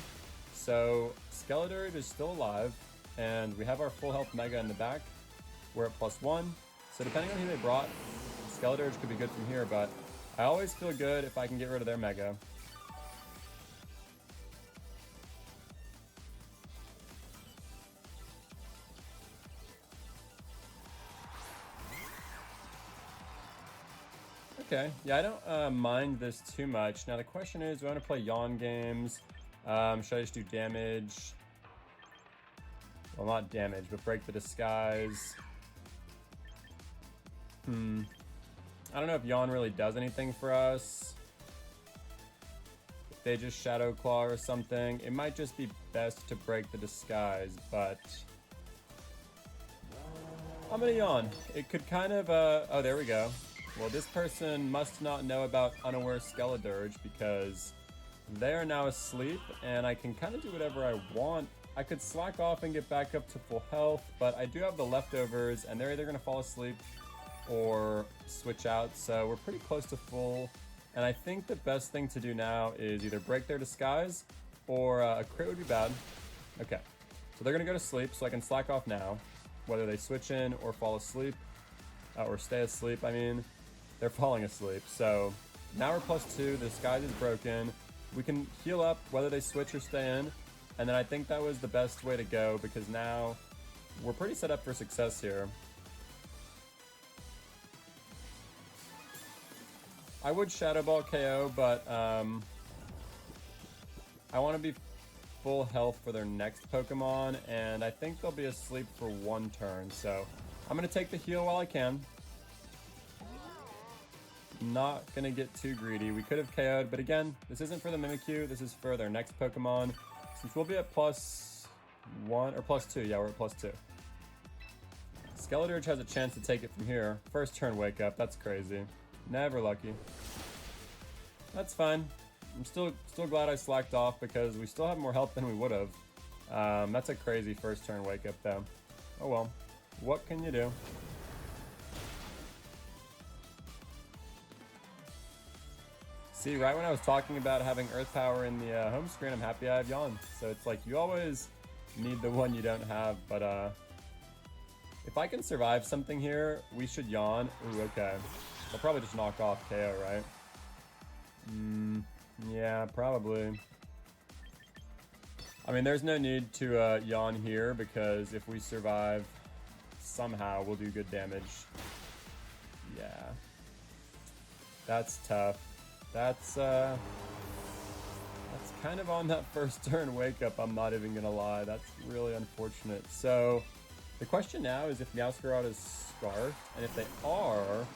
So Skeledirge is still alive, and we have our full health Mega in the back. We're at +1, so depending on who they brought, Skeledirge could be good from here, but I always feel good if I can get rid of their Mega. Okay, yeah, I don't mind this too much. Now the question is, do I want to play Yawn games? Should I just do damage? Well, not damage, but break the disguise. I don't know if Yawn really does anything for us. If they just Shadow Claw or something, it might just be best to break the disguise, but I'm gonna Yawn. It could kind of, oh, there we go. Well, this person must not know about Unaware Skeledirge because they are now asleep, and I can kind of do whatever I want. I could slack off and get back up to full health, but I do have the leftovers, and they're either going to fall asleep or switch out, so we're pretty close to full. And I think the best thing to do now is either break their disguise or a crit would be bad. Okay, so they're going to go to sleep, so I can slack off now, whether they switch in or fall asleep, or stay asleep, I mean. They're falling asleep, so now we're +2, the disguise is broken. We can heal up whether they switch or stay in, and then I think that was the best way to go because now we're pretty set up for success here. I would Shadow Ball KO, but I want to be full health for their next Pokemon, and I think they'll be asleep for 1 turn, so I'm going to take the heal while I can. Not gonna get too greedy. We could have KO'd, but again, this isn't for the Mimikyu, this is for their next Pokemon. Since we'll be at +1 or +2, yeah, we're at +2. Skeledirge has a chance to take it from here. First turn wake up, that's crazy. Never lucky. That's fine. I'm still glad I slacked off because we still have more health than we would have. That's a crazy first turn wake up though. Oh well, what can you do? See, right when I was talking about having Earth Power in the home screen, I'm happy I have Yawn. So it's like, you always need the one you don't have, but if I can survive something here, we should Yawn. Ooh, okay. They'll probably just knock off KO, right? Yeah, probably. I mean, there's no need to Yawn here, because if we survive, somehow we'll do good damage. Yeah. That's tough. That's kind of on that first turn wake up, I'm not even gonna lie. That's really unfortunate. So the question now is if Meowscarada is scarfed, and if they are,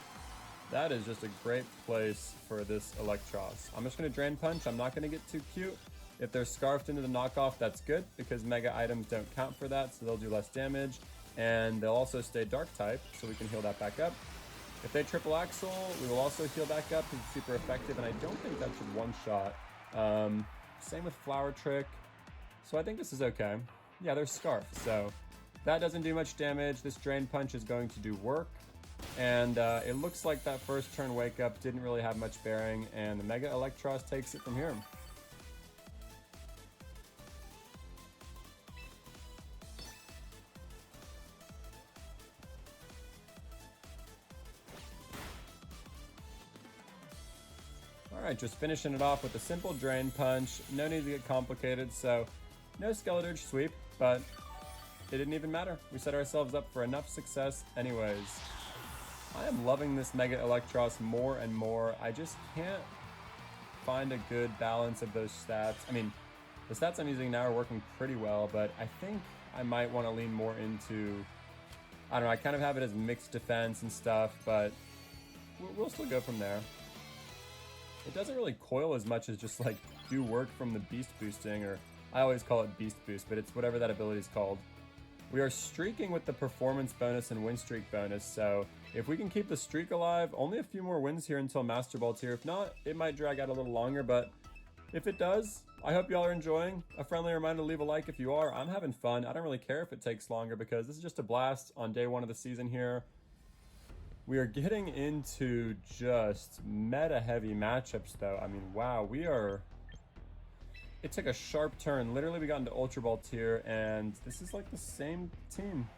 that is just a great place for this Eelektross. I'm just gonna Drain Punch, I'm not gonna get too cute. If they're scarfed into the knockoff, that's good, because Mega items don't count for that, so they'll do less damage. And they'll also stay Dark type, so we can heal that back up. If they triple axle, we will also heal back up because it's super effective, and I don't think that should one-shot. Same with Flower Trick. So I think this is okay. Yeah, they're Scarfed, so that doesn't do much damage. This Drain Punch is going to do work. And it looks like that first turn wake up didn't really have much bearing, and the Mega Eelektross takes it from here. Alright, just finishing it off with a simple Drain Punch. No need to get complicated, so no Skeledirge Sweep, but it didn't even matter. We set ourselves up for enough success anyways. I am loving this Mega Eelektross more and more. I just can't find a good balance of those stats. I mean, the stats I'm using now are working pretty well, but I think I might want to lean more into, I don't know, I kind of have it as mixed defense and stuff, but we'll still go from there. It doesn't really coil as much as just like do work from the beast boosting, or I always call it beast boost, but it's whatever that ability is called. We are streaking with the performance bonus and win streak bonus, so if we can keep the streak alive, only a few more wins here until Master Ball Tier. If not, it might drag out a little longer, but If it does, I hope y'all are enjoying. A friendly reminder to leave a like if you are. I'm having fun. I don't really care if it takes longer because this is just a blast on day 1 of the season here. We are getting into just meta-heavy matchups, though. I mean, wow, we are... It took a sharp turn. Literally, we got into PokeBall Tier, and this is like the same team.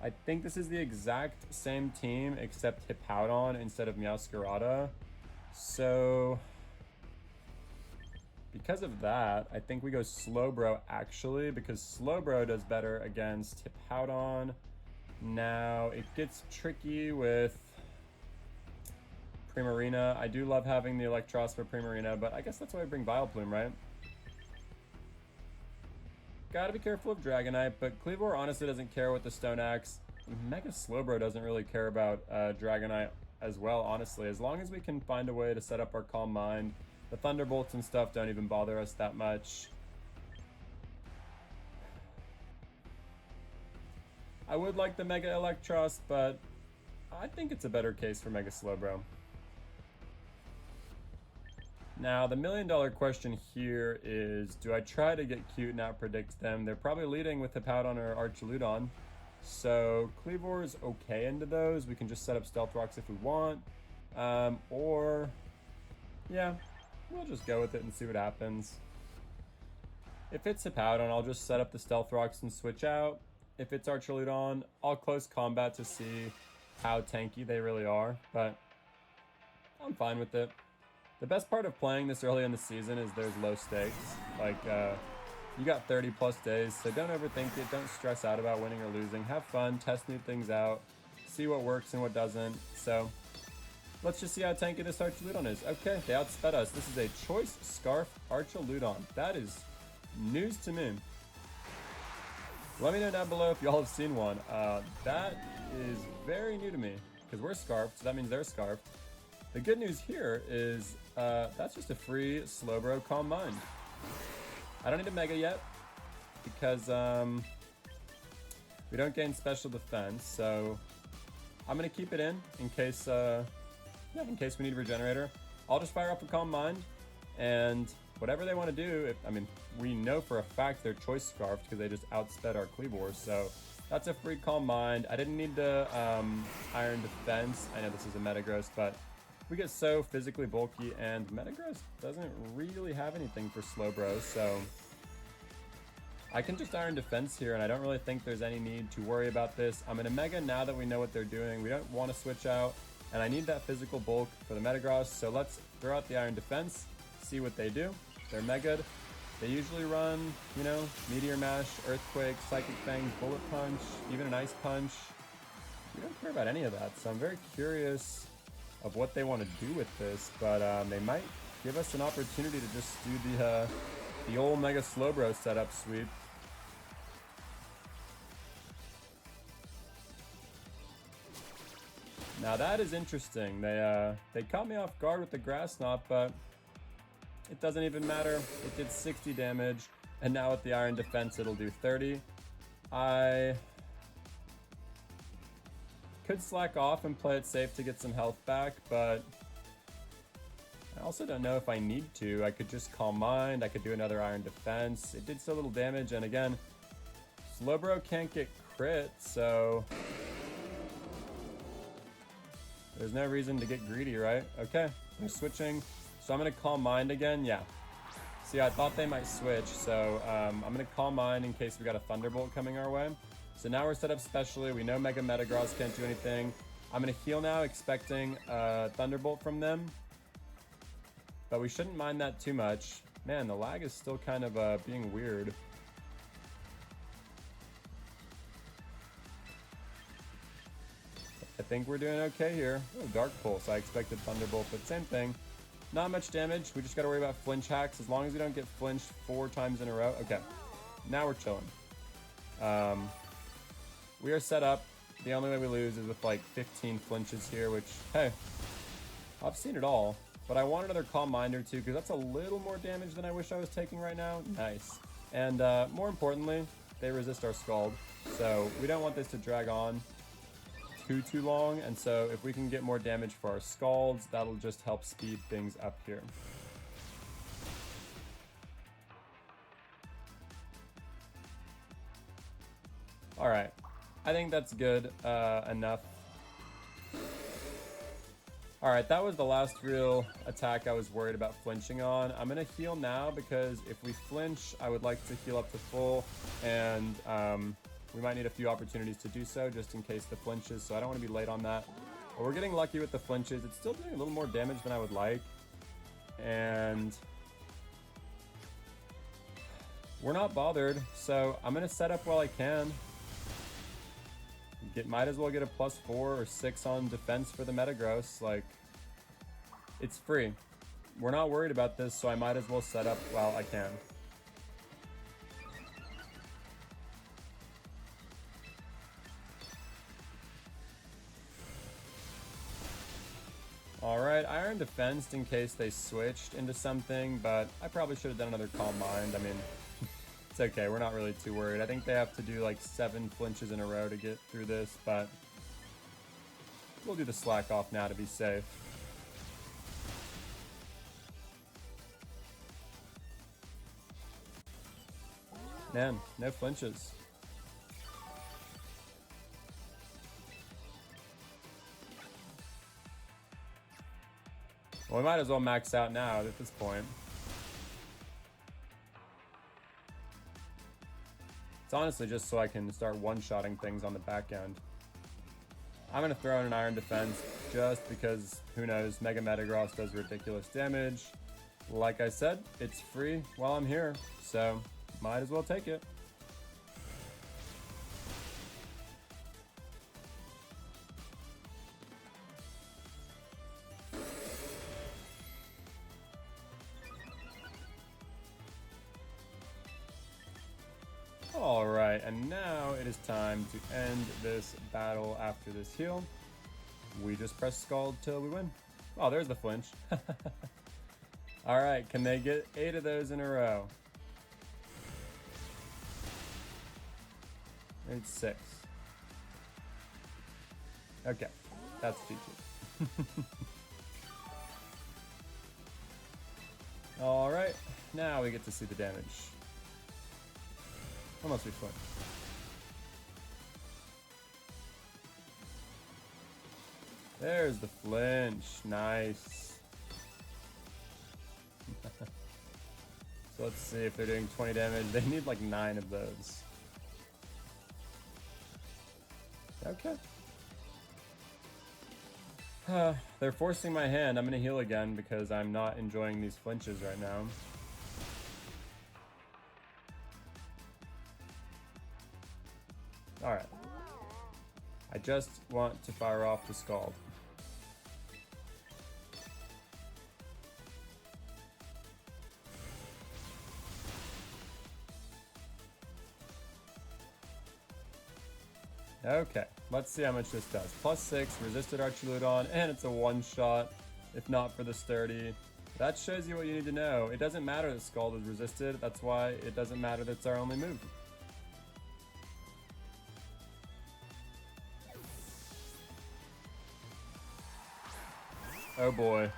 I think this is the exact same team, except Hippowdon instead of Meowscarada. So... because of that, I think we go Slowbro, actually, because Slowbro does better against Hippowdon. Now, it gets tricky with Primarina. I do love having the Eelektross for Primarina, but I guess that's why I bring Vileplume, right? Gotta be careful of Dragonite, but Kleavor honestly doesn't care with the Stone Axe. Mega Slowbro doesn't really care about Dragonite as well, honestly. As long as we can find a way to set up our Calm Mind, the Thunderbolts and stuff don't even bother us that much. I would like the Mega Eelektross, but I think it's a better case for Mega Slowbro. Now, the $1,000,000 question here is, do I try to get cute and outpredict them? They're probably leading with Hippowdon or Archaludon. So, Kleavor is okay into those. We can just set up Stealth Rocks if we want. Or, yeah, we'll just go with it and see what happens. If it's Hippowdon, I'll just set up the Stealth Rocks and switch out. If it's Archaludon, I'll close combat to see how tanky they really are, but I'm fine with it. The best part of playing this early in the season is there's low stakes. Like, you got 30 plus days, so don't overthink it, don't stress out about winning or losing. Have fun, test new things out, see what works and what doesn't. So, let's just see how tanky this Archaludon is. Okay, they outsped us. This is a Choice Scarf Archaludon. That is news to me. Let me know down below if y'all have seen one. That is very new to me, because we're Scarfed, so that means they're Scarfed. The good news here is that's just a free Slowbro Calm Mind. I don't need a Mega yet, because we don't gain special defense, so I'm going to keep it in case we need a Regenerator. I'll just fire up a Calm Mind, and whatever they want to do, I mean, we know for a fact they're Choice Scarfed because they just outsped our Kleavor, so that's a free Calm Mind. I didn't need to Iron Defense. I know this is a Metagross, but we get so physically bulky, and Metagross doesn't really have anything for Slowbro, so I can just Iron Defense here, and I don't really think there's any need to worry about this. I'm in a Mega now that we know what they're doing. We don't want to switch out, and I need that physical bulk for the Metagross, so let's throw out the Iron Defense, see what they do. They're Mega'd. They usually run, you know, Meteor Mash, Earthquake, Psychic Fang, Bullet Punch, even an Ice Punch. We don't care about any of that, so I'm very curious of what they want to do with this, but they might give us an opportunity to just do the old Mega Slowbro setup sweep. Now that is interesting. They caught me off guard with the Grass Knot, but it doesn't even matter. It did 60 damage, and now with the Iron Defense, it'll do 30. I could slack off and play it safe to get some health back, but I also don't know if I need to. I could just Calm Mind. I could do another Iron Defense. It did so little damage, and again, Slowbro can't get crit, so there's no reason to get greedy, right? Okay, they're switching. So I'm going to Calm Mind again, yeah. See, I thought they might switch, so I'm going to Calm Mind in case we got a Thunderbolt coming our way. So now we're set up specially. We know Mega Metagross can't do anything. I'm going to heal now, expecting Thunderbolt from them. But we shouldn't mind that too much. Man, the lag is still kind of being weird. I think we're doing okay here. Oh, Dark Pulse. I expected Thunderbolt, but same thing. Not much damage. We just got to worry about flinch hacks. As long as we don't get flinched 4 times in a row. Okay. Now we're chilling. We are set up. The only way we lose is with like 15 flinches here, which, hey, I've seen it all. But I want another Calm Mind or two because that's a little more damage than I wish I was taking right now. Nice. And more importantly, they resist our Scald. So we don't want this to drag on too long, and so if we can get more damage for our Scalds, that'll just help speed things up here. Alright. I think that's good enough. Alright, that was the last real attack I was worried about flinching on. I'm going to heal now because if we flinch, I would like to heal up to full, and we might need a few opportunities to do so just in case the flinches, so I don't want to be late on that. But we're getting lucky with the flinches. It's still doing a little more damage than I would like, and we're not bothered, so I'm going to set up while I can. Might as well get a +4 or 6 on defense for the Metagross. Like, it's free. We're not worried about this, so I might as well set up while I can. Alright, Iron Defense in case they switched into something, but I probably should have done another Calm Mind. I mean, it's okay, we're not really too worried. I think they have to do like 7 flinches in a row to get through this, but we'll do the slack off now to be safe. Man, no flinches. Well, we might as well max out now at this point. It's honestly just so I can start one-shotting things on the back end. I'm going to throw in an Iron Defense just because, who knows, Mega Metagross does ridiculous damage. Like I said, it's free while I'm here, so might as well take it. Alright, and now it is time to end this battle after this heal. We just press Scald till we win. Oh, there's the flinch. Alright, can they get 8 of those in a row? Maybe 6. Okay, that's GG. Alright, now we get to see the damage. That must be fun. There's the flinch. Nice. So let's see if they're doing 20 damage. They need like 9 of those. Okay. They're forcing my hand. I'm going to heal again because I'm not enjoying these flinches right now. Alright. I just want to fire off the Scald. Okay, let's see how much this does. +6, resisted Archuludon, and it's a one-shot, if not for the sturdy. That shows you what you need to know. It doesn't matter that Scald is resisted, that's why it doesn't matter that it's our only move. Oh boy.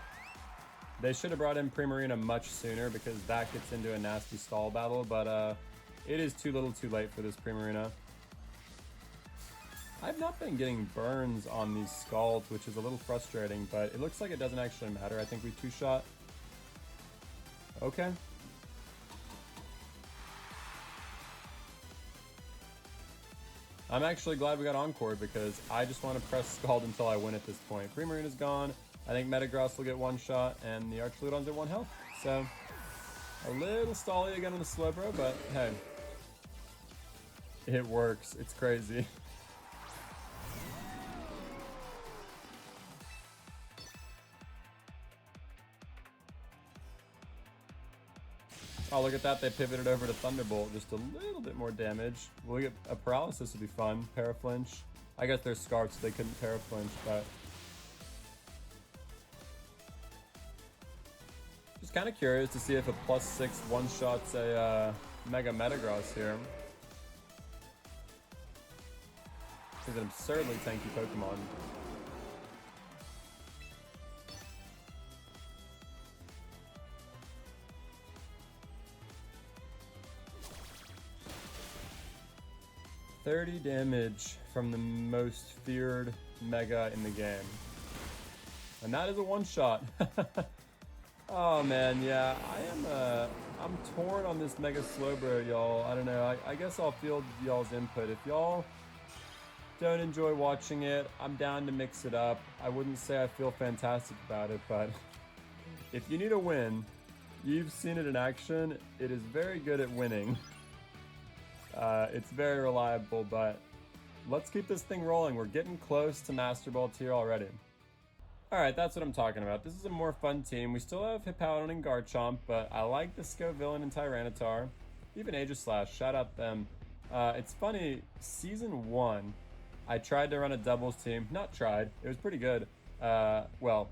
They should have brought in Primarina much sooner because that gets into a nasty stall battle, but it is too little too late for this Primarina. I've not been getting burns on these Scalds, which is a little frustrating, but it looks like it doesn't actually matter. I think we two-shot. Okay. I'm actually glad we got Encored because I just want to press Scald until I win at this point. Primarina's gone. I think Metagross will get one shot, and the Archuludon's at 1 health. So, a little stally again on the Slowbro, but hey. It works. It's crazy. Oh, look at that. They pivoted over to Thunderbolt. Just a little bit more damage. We'll get a Paralysis would be fun. Paraflinch. I guess they're Scarfed, so they couldn't Paraflinch, but... Just kind of curious to see if a +6 one-shots a Mega Metagross here. He's an absurdly tanky Pokemon. 30 damage from the most feared Mega in the game. And that is a one-shot. Oh man, yeah, I'm torn on this Mega Slowbro, y'all. I don't know, I guess I'll field y'all's input. If y'all don't enjoy watching it, I'm down to mix it up. I wouldn't say I feel fantastic about it, but if you need a win, you've seen it in action. It is very good at winning. It's very reliable, but let's keep this thing rolling. We're getting close to PokeBall Tier already. Alright, that's what I'm talking about. This is a more fun team. We still have Hippowdon and Garchomp, but I like the Scovillon and Tyranitar. Even Aegislash, shout out them. It's funny, Season 1, I tried to run a doubles team. Not tried, it was pretty good. Well,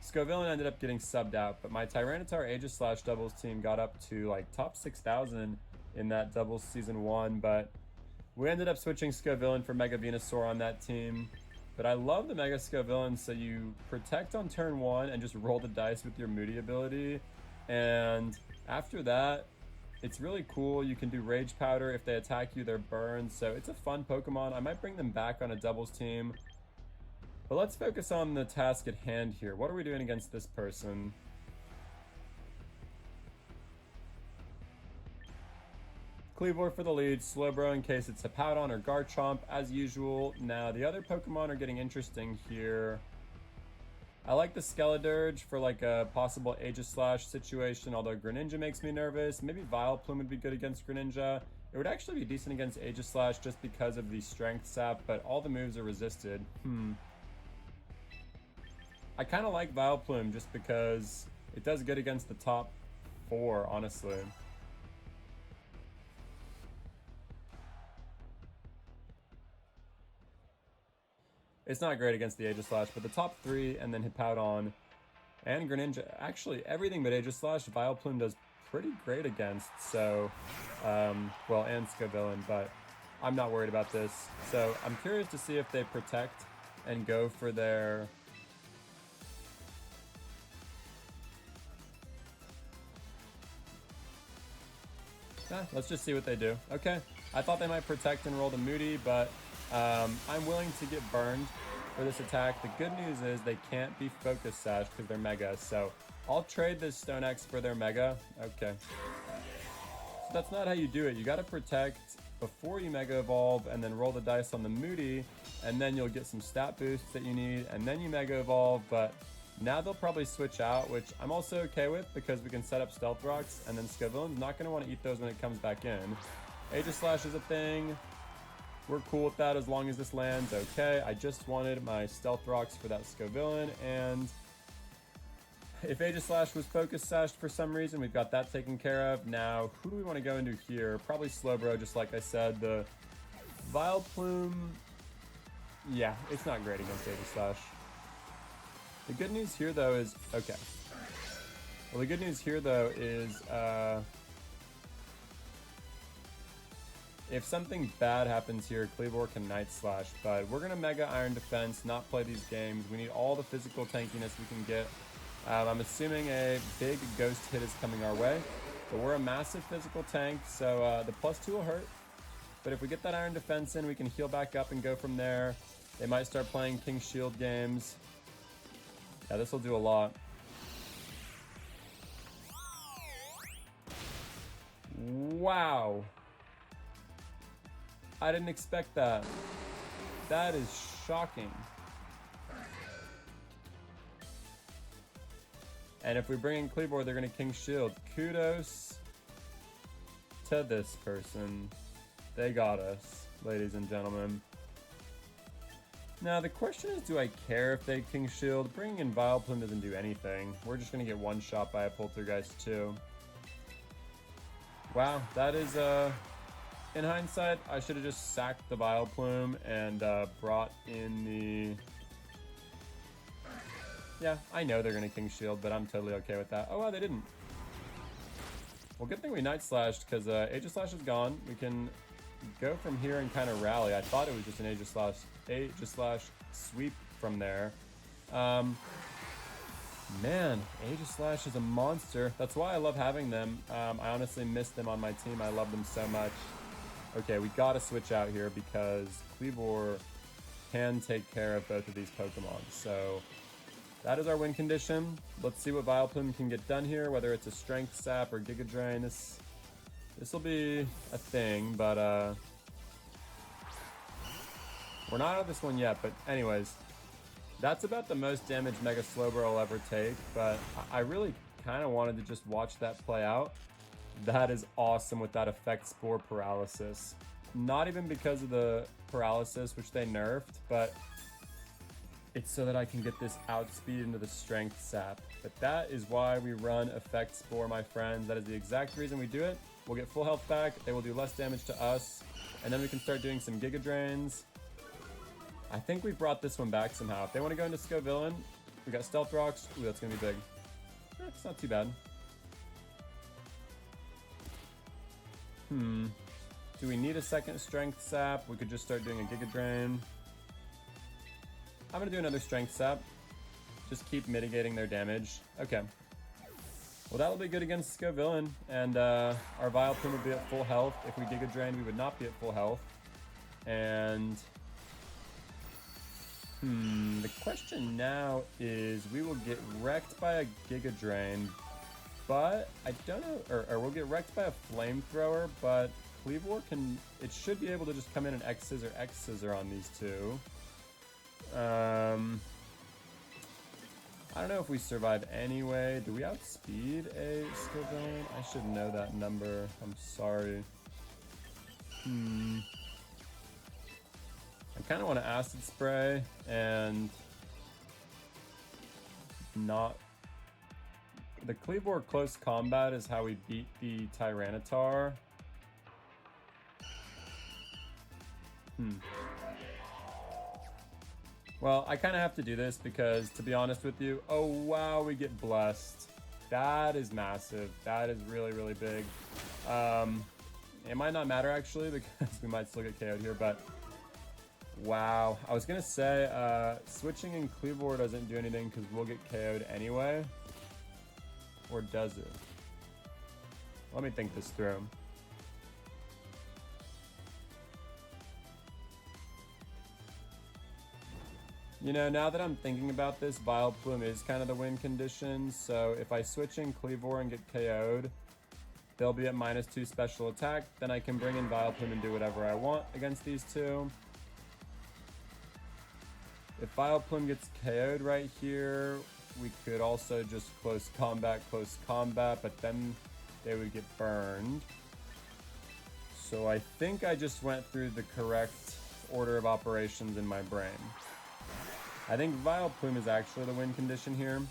Scovillon ended up getting subbed out, but my Tyranitar Aegislash doubles team got up to like top 6,000 in that doubles Season 1, but we ended up switching Scovillon for Mega Venusaur on that team. But I love the Mega Scovillon, so you protect on turn 1 and just roll the dice with your Moody ability. And after that, it's really cool. You can do Rage Powder. If they attack you, they're burned. So it's a fun Pokemon. I might bring them back on a doubles team. But let's focus on the task at hand here. What are we doing against this person? Kleavor for the lead, Slowbro in case it's Hippowdon or Garchomp, as usual. Now, the other Pokemon are getting interesting here. I like the Skeledirge for like a possible Aegislash situation, although Greninja makes me nervous. Maybe Vileplume would be good against Greninja. It would actually be decent against Aegislash just because of the Strength Sap, but all the moves are resisted. I kind of like Vileplume just because it does good against the top 4, honestly. It's not great against the Aegislash, but the top 3 and then Hippowdon and Greninja, actually everything but Aegislash, Vileplume does pretty great against, so, well, and Scovillon, but I'm not worried about this. So I'm curious to see if they protect and go for their... let's just see what they do. Okay, I thought they might protect and roll the Moody, but I'm willing to get burned for this attack. The good news is they can't be Focus Sash because they're Mega, so I'll trade this Stone X for their Mega. Okay. So that's not how you do it. You gotta protect before you Mega Evolve and then roll the dice on the Moody, and then you'll get some stat boosts that you need, and then you Mega Evolve, but now they'll probably switch out, which I'm also okay with because we can set up Stealth Rocks, and then Scovillon's not gonna want to eat those when it comes back in. Aegislash is a thing. We're cool with that as long as this lands. Okay, I just wanted my Stealth Rocks for that Scovillon, and if Aegislash was Focus Sashed for some reason, we've got that taken care of. Now, who do we want to go into here? Probably Slowbro, just like I said. The Vileplume, yeah, it's not great against Aegislash. The good news here, though, is... okay. Well, the good news here, though, is... if something bad happens here, Kleavor can Night Slash, but we're going to Mega Iron Defense, not play these games. We need all the physical tankiness we can get. I'm assuming a big Ghost hit is coming our way, but we're a massive physical tank, so the +2 will hurt. But if we get that Iron Defense in, we can heal back up and go from there. They might start playing King Shield games. Yeah, this will do a lot. Wow. I didn't expect that. That is shocking. And if we bring in Kleavor, they're going to King Shield. Kudos to this person. They got us, ladies and gentlemen. Now, the question is, do I care if they King Shield? Bringing in Vileplume doesn't do anything. We're just going to get one shot by a Poltergeist too. Wow, that is... in hindsight, I should have just sacked the Vileplume and brought in the... yeah, I know they're going to King Shield, but I'm totally okay with that. Oh, wow, they didn't. Well, good thing we Night Slashed, because Aegislash is gone. We can go from here and kind of rally. I thought it was just an Aegislash Sweep from there. Man, Aegislash is a monster. That's why I love having them. I honestly miss them on my team. I love them so much. Okay, we gotta switch out here because Kleavor can take care of both of these Pokemon. So that is our win condition. Let's see what Vileplume can get done here, whether it's a Strength Sap or Giga Drain. This will be a thing, but we're not out of this one yet. But anyways, that's about the most damage Mega Slowbro will ever take, but I really kind of wanted to just watch that play out. That is awesome with that Effect Spore Paralysis. Not even because of the Paralysis, which they nerfed, but it's so that I can get this outspeed into the Strength Sap. But that is why we run Effect Spore, my friends. That is the exact reason we do it. We'll get full health back, they will do less damage to us, and then we can start doing some Giga Drains. I think we've brought this one back somehow. If they want to go into Scovillain, we got Stealth Rocks. Ooh, that's going to be big. It's not too bad. Do we need a second Strength Sap? We could just start doing a Giga Drain. I'm going to do another Strength Sap. Just keep mitigating their damage. Okay. Well, that'll be good against Scovillain. And our Vileplume will be at full health. If we Giga Drain, we would not be at full health. And the question now is we will get wrecked by a Giga Drain, but I don't know, or we'll get wrecked by a Flamethrower, but Kleavor it should be able to just come in and X-Scissor on these two. I don't know if we survive anyway. Do we outspeed a Scovillain? I should know that number. I'm sorry. I kind of want to Acid Spray and not... The Kleavor Close Combat is how we beat the Tyranitar. Well, I kind of have to do this because, to be honest with you, oh wow, we get Blessed. That is massive. That is really, really big. It might not matter actually because we might still get KO'd here, but wow. I was going to say, switching in Kleavor doesn't do anything because we'll get KO'd anyway. Or does it? Let me think this through. You know, now that I'm thinking about this, Vileplume is kind of the win condition, so if I switch in Kleavor and get KO'd, they'll be at -2 special attack, then I can bring in Vileplume and do whatever I want against these two. If Vileplume gets KO'd right here, we could also just close combat, but then they would get burned. So I think I just went through the correct order of operations in my brain. I think Vileplume is actually the win condition here.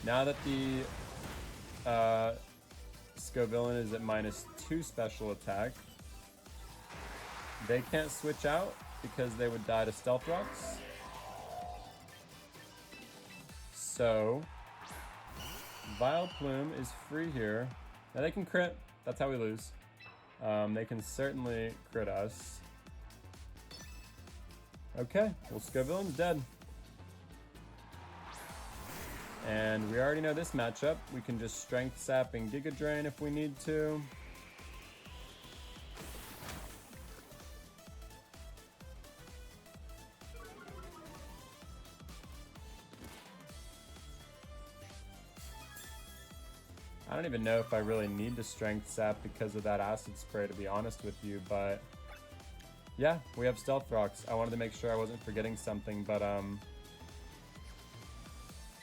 Now that the Scovillain is at -2 special attack, they can't switch out because they would die to Stealth Rocks. So Vileplume is free here. Now they can crit. That's how we lose. They can certainly crit us. Okay, well, Scovillain's dead. And we already know this matchup. We can just Strength Sap and Giga Drain if we need to. I don't even know if I really need to Strength Sap because of that Acid Spray, to be honest with you, but yeah, we have Stealth Rocks. I wanted to make sure I wasn't forgetting something, but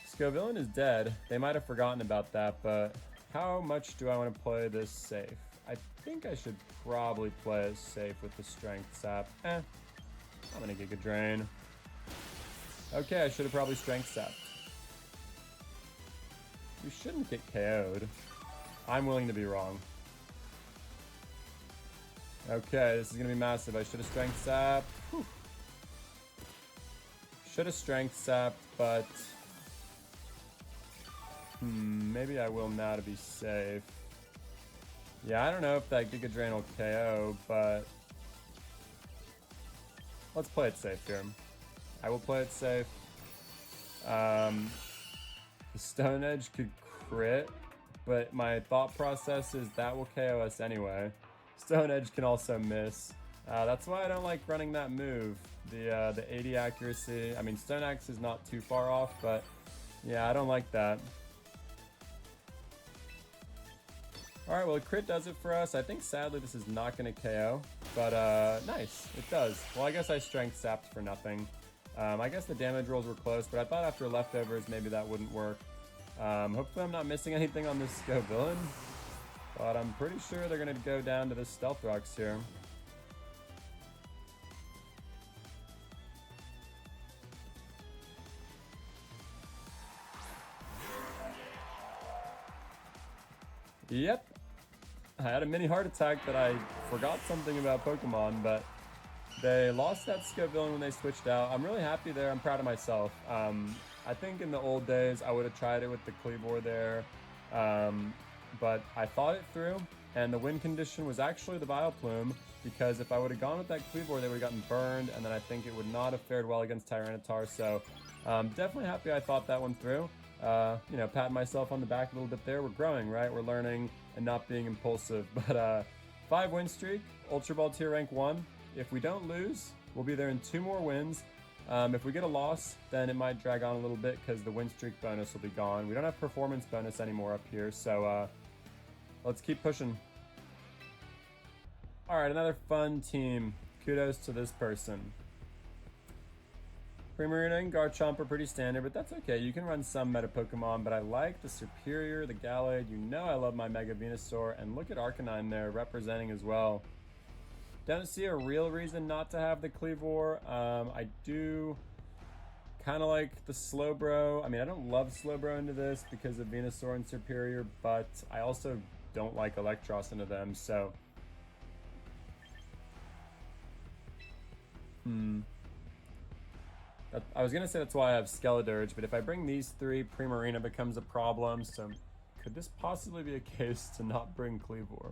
Scovillain is dead. They might have forgotten about that, but how much do I want to play this safe? I think I should probably play it safe with the Strength Sap. I'm gonna Giga Drain. Okay, I should have probably Strength Sapped. We shouldn't get KO'd. I'm willing to be wrong. Okay, this is gonna be massive. I should have Strength Sapped. Should have Strength Sapped, but maybe I will now to be safe. Yeah, I don't know if that Giga Drain will KO, but let's play it safe here. I will play it safe. The Stone Edge could crit, but my thought process is that will KO us anyway. Stone Edge can also miss. That's why I don't like running that move. The 80 accuracy. I mean, Stone Axe is not too far off, but yeah, I don't like that. Alright, well, crit does it for us. I think, sadly, this is not going to KO. But, nice. It does. Well, I guess I strength sapped for nothing. I guess the damage rolls were close, but I thought after leftovers, maybe that wouldn't work. Hopefully I'm not missing anything on this Scovillain. But I'm pretty sure they're going to go down to the Stealth Rocks here. Yep. I had a mini heart attack that I forgot something about Pokemon, but they lost that Scovillain when they switched out. I'm really happy there. I'm proud of myself. I think in the old days, I would have tried it with the Kleavor there, but I thought it through, and the win condition was actually the Vileplume, because if I would have gone with that Kleavor, they would have gotten burned, and then I think it would not have fared well against Tyranitar, so definitely happy I thought that one through. You know, patting myself on the back a little bit there. We're growing, right? We're learning and not being impulsive. But 5 win streak, Ultra Ball Tier rank 1. If we don't lose, we'll be there in 2 more wins. If we get a loss, then it might drag on a little bit because the win streak bonus will be gone. We don't have performance bonus anymore up here, so let's keep pushing. Alright, another fun team. Kudos to this person. Primarina and Garchomp are pretty standard, but that's okay. You can run some meta Pokemon, but I like the Superior, the Gallade. You know I love my Mega Venusaur, and look at Arcanine there representing as well. Don't see a real reason not to have the Kleavor. I do kind of like the Slowbro. I mean, I don't love Slowbro into this because of Venusaur and Superior, but I also don't like Eelektross into them, so... I was going to say that's why I have Skeledirge, but if I bring these 3, Primarina becomes a problem, so could this possibly be a case to not bring Kleavor?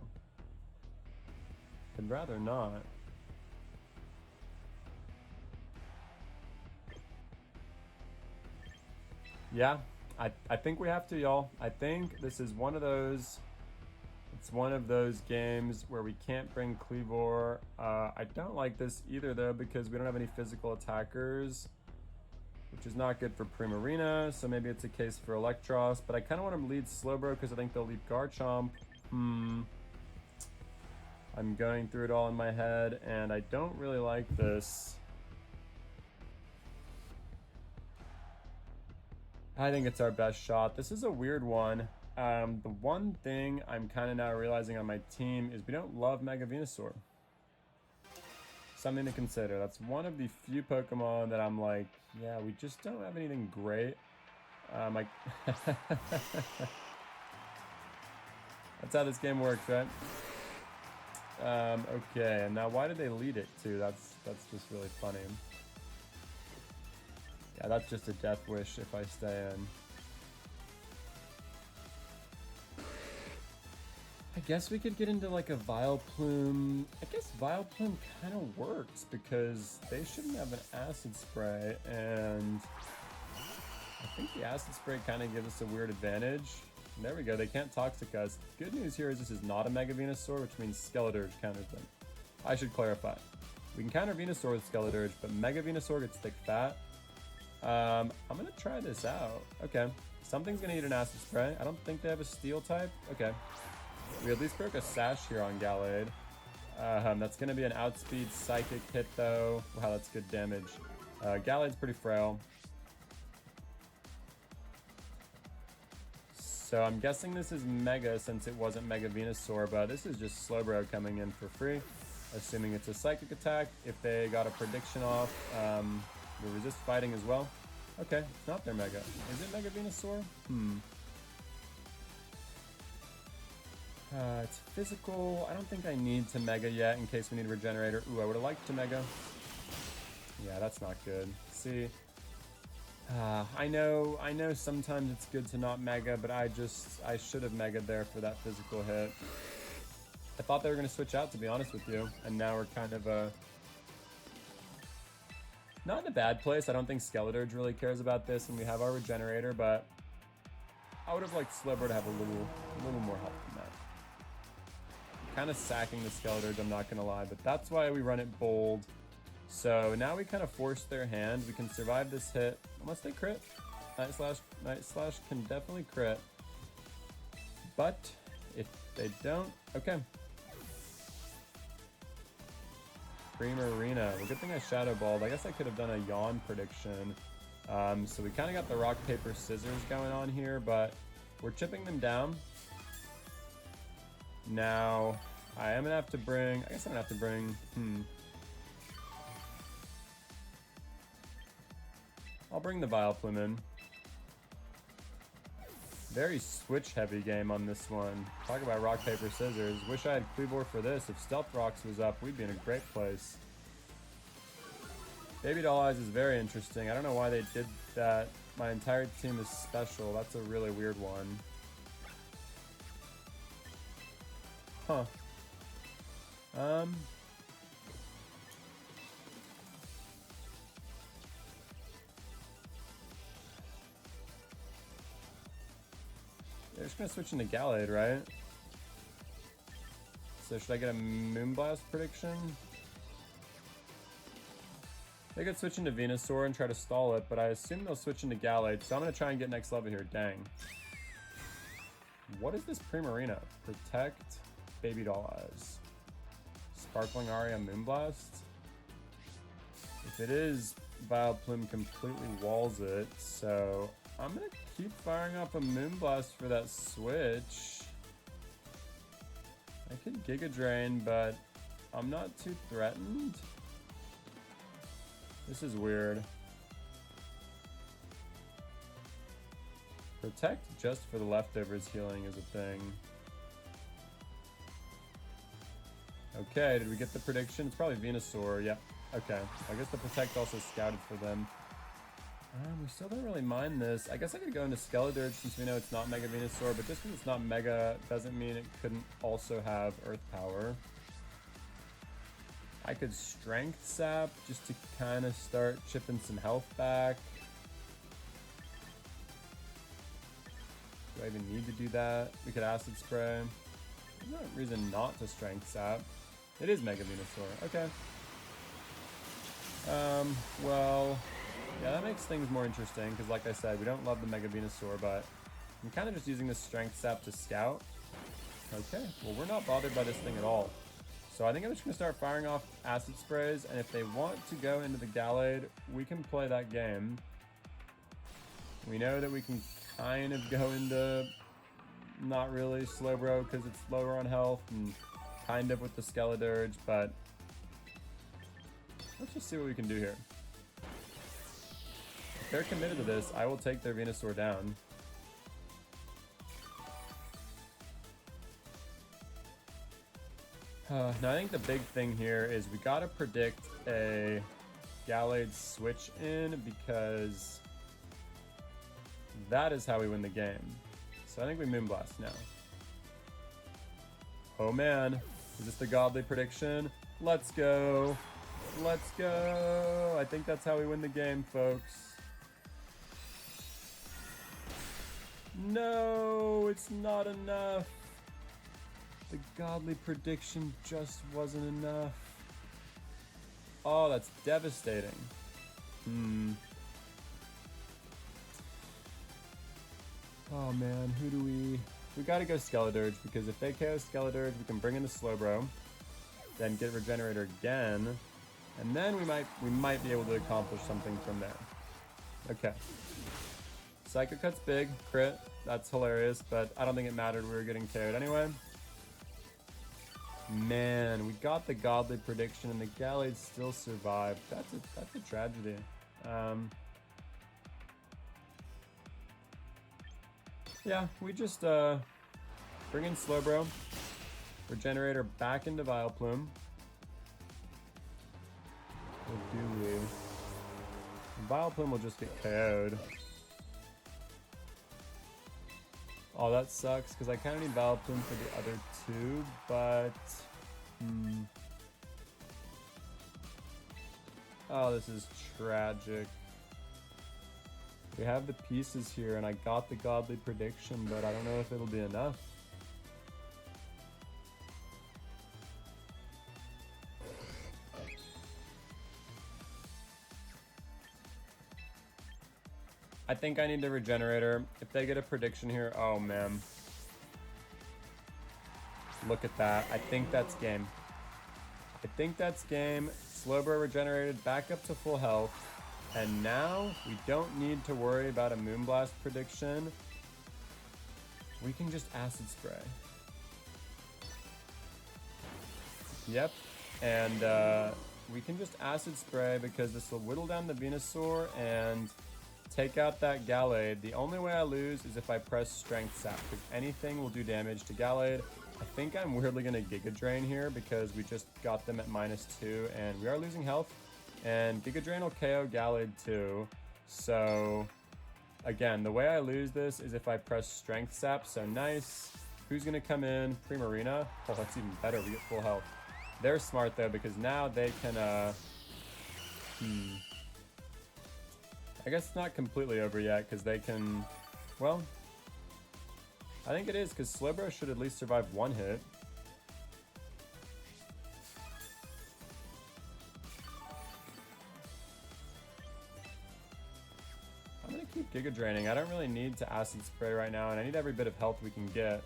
I'd rather not. Yeah, I think we have to, y'all. I think this is one of those... It's one of those games where we can't bring Kleavor. I don't like this either, though, because we don't have any physical attackers, which is not good for Primarina, so maybe it's a case for Eelektross, but I kind of want to lead Slowbro because I think they'll lead Garchomp. I'm going through it all in my head, and I don't really like this. I think it's our best shot. This is a weird one. The one thing I'm kind of now realizing on my team is we don't love Mega Venusaur. Something to consider. That's one of the few Pokemon that I'm like, yeah, we just don't have anything great. That's how this game works, right? Okay, and now why did they lead it too? That's just really funny. Yeah, that's just a death wish if I stay in. I guess we could get into like a Vileplume. I guess Vileplume kind of works because they shouldn't have an Acid Spray, and I think the Acid Spray kind of gives us a weird advantage. And there we go, they can't Toxic us. Good news here is this is not a Mega Venusaur, which means Skeledirge counters them. I should clarify. We can counter Venusaur with Skeledirge, but Mega Venusaur gets thick fat. I'm gonna try this out. Okay, something's gonna eat an Acid Spray. I don't think they have a Steel type. Okay. We at least broke a Sash here on Gallade. That's going to be an outspeed Psychic hit, though. Wow, that's good damage. Gallade's pretty frail. So I'm guessing this is Mega since it wasn't Mega Venusaur, but this is just Slowbro coming in for free. Assuming it's a Psychic attack. If they got a prediction off, we resist fighting as well. Okay, it's not their Mega. Is it Mega Venusaur? It's physical. I don't think I need to Mega yet in case we need a Regenerator. Ooh, I would have liked to Mega. Yeah, that's not good. See, I know sometimes it's good to not Mega, but I should have Mega'd there for that physical hit. I thought they were going to switch out, to be honest with you, and now we're kind of not in a bad place. I don't think Skeledirge really cares about this, and we have our Regenerator, but I would have liked Slowbro to have a little more help than that. kind of sacking the Skeledirge, I'm not gonna lie, but that's why we run it bold. So now we kind of force their hand. We can survive this hit unless they crit. Night Slash can definitely crit, but if they don't, okay. Primarina. Well, good thing I Shadow Balled. I guess I could have done a Yawn prediction. So we kind of got the rock, paper, scissors going on here, but we're chipping them down. Now, I am gonna have to bring, I guess I'm gonna have to bring, I'll bring the Vileplume in. Very switch heavy game on this one. Talk about rock, paper, scissors. Wish I had Kleavor for this. If Stealth Rocks was up, we'd be in a great place. Baby Doll Eyes is very interesting. I don't know why they did that. My entire team is special. That's a really weird one. Huh. They're just gonna switch into Gallade, right? So should I get a Moonblast prediction? They could switch into Venusaur and try to stall it, but I assume they'll switch into Gallade, so I'm gonna try and get next level here. Dang. What is this Primarina? Protect, Baby Doll Eyes. Sparkling Aria, Moonblast? If it is, Vileplume completely walls it, so I'm gonna keep firing off a Moonblast for that switch. I could Giga Drain, but I'm not too threatened. This is weird. Protect just for the leftovers healing is a thing. Okay, did we get the prediction? It's probably Venusaur, yep. Okay, I guess the Protect also scouted for them. We still don't really mind this. I guess I could go into Skeledirge since we know it's not Mega Venusaur, but just because it's not Mega doesn't mean it couldn't also have Earth Power. I could Strength Sap just to kind of start chipping some health back. Do I even need to do that? We could Acid Spray. There's no reason not to Strength Sap. It is Mega Venusaur. Okay. Well, yeah, that makes things more interesting because, like I said, we don't love the Mega Venusaur, but I'm kind of just using this Strength Sap to scout. Okay, well, we're not bothered by this thing at all. So I think I'm just going to start firing off Acid Sprays, and if they want to go into the Gallade, we can play that game. We know that we can kind of go into not really Slowbro because it's lower on health, and kind of with the Skeledirge, but let's just see what we can do here. If they're committed to this, I will take their Venusaur down. Now I think the big thing here is we gotta predict a Gallade switch in because that is how we win the game. So I think we Moonblast now. Oh man, is this the godly prediction? Let's go. Let's go. I think that's how we win the game, folks. No, it's not enough. The godly prediction just wasn't enough. Oh, that's devastating. Oh man, who do we gotta go Skeledirge because if they KO Skeledirge, we can bring in the Slowbro, then get Regenerator again, and then we might be able to accomplish something from there. Okay. Psycho Cut's big, crit, that's hilarious, but I don't think it mattered, we were getting KO'd anyway. Man, we got the godly prediction and the Gallade still survived. That's a tragedy. Yeah, we just bring in Slowbro, Regenerator back into Vileplume. Or do we? Vileplume will just get KO'd. Oh, that sucks, because I kind of need Vileplume for the other two, but... Oh, this is tragic. We have the pieces here, and I got the godly prediction, but I don't know if it'll be enough. I think I need a Regenerator. If they get a prediction here, oh man. Look at that. I think that's game. I think that's game. Slowbro regenerated back up to full health. And now we don't need to worry about a Moonblast prediction. We can just Acid Spray. Yep. And we can just Acid Spray because this will whittle down the Venusaur and take out that Gallade. The only way I lose is if I press Strength Sap, because anything will do damage to Gallade. I think I'm weirdly going to Giga Drain here because we just got them at -2 and we are losing health. And Giga Drain will KO Gallade too. So again, the way I lose this is if I press Strength Sap, so nice. Who's going to come in? Primarina? Oh, that's even better. We get full health. They're smart though because now they can... I guess it's not completely over yet because they can... Well... I think it is, because Slowbro should at least survive one hit. I'm going to keep Giga Draining. I don't really need to Acid Spray right now, and I need every bit of health we can get.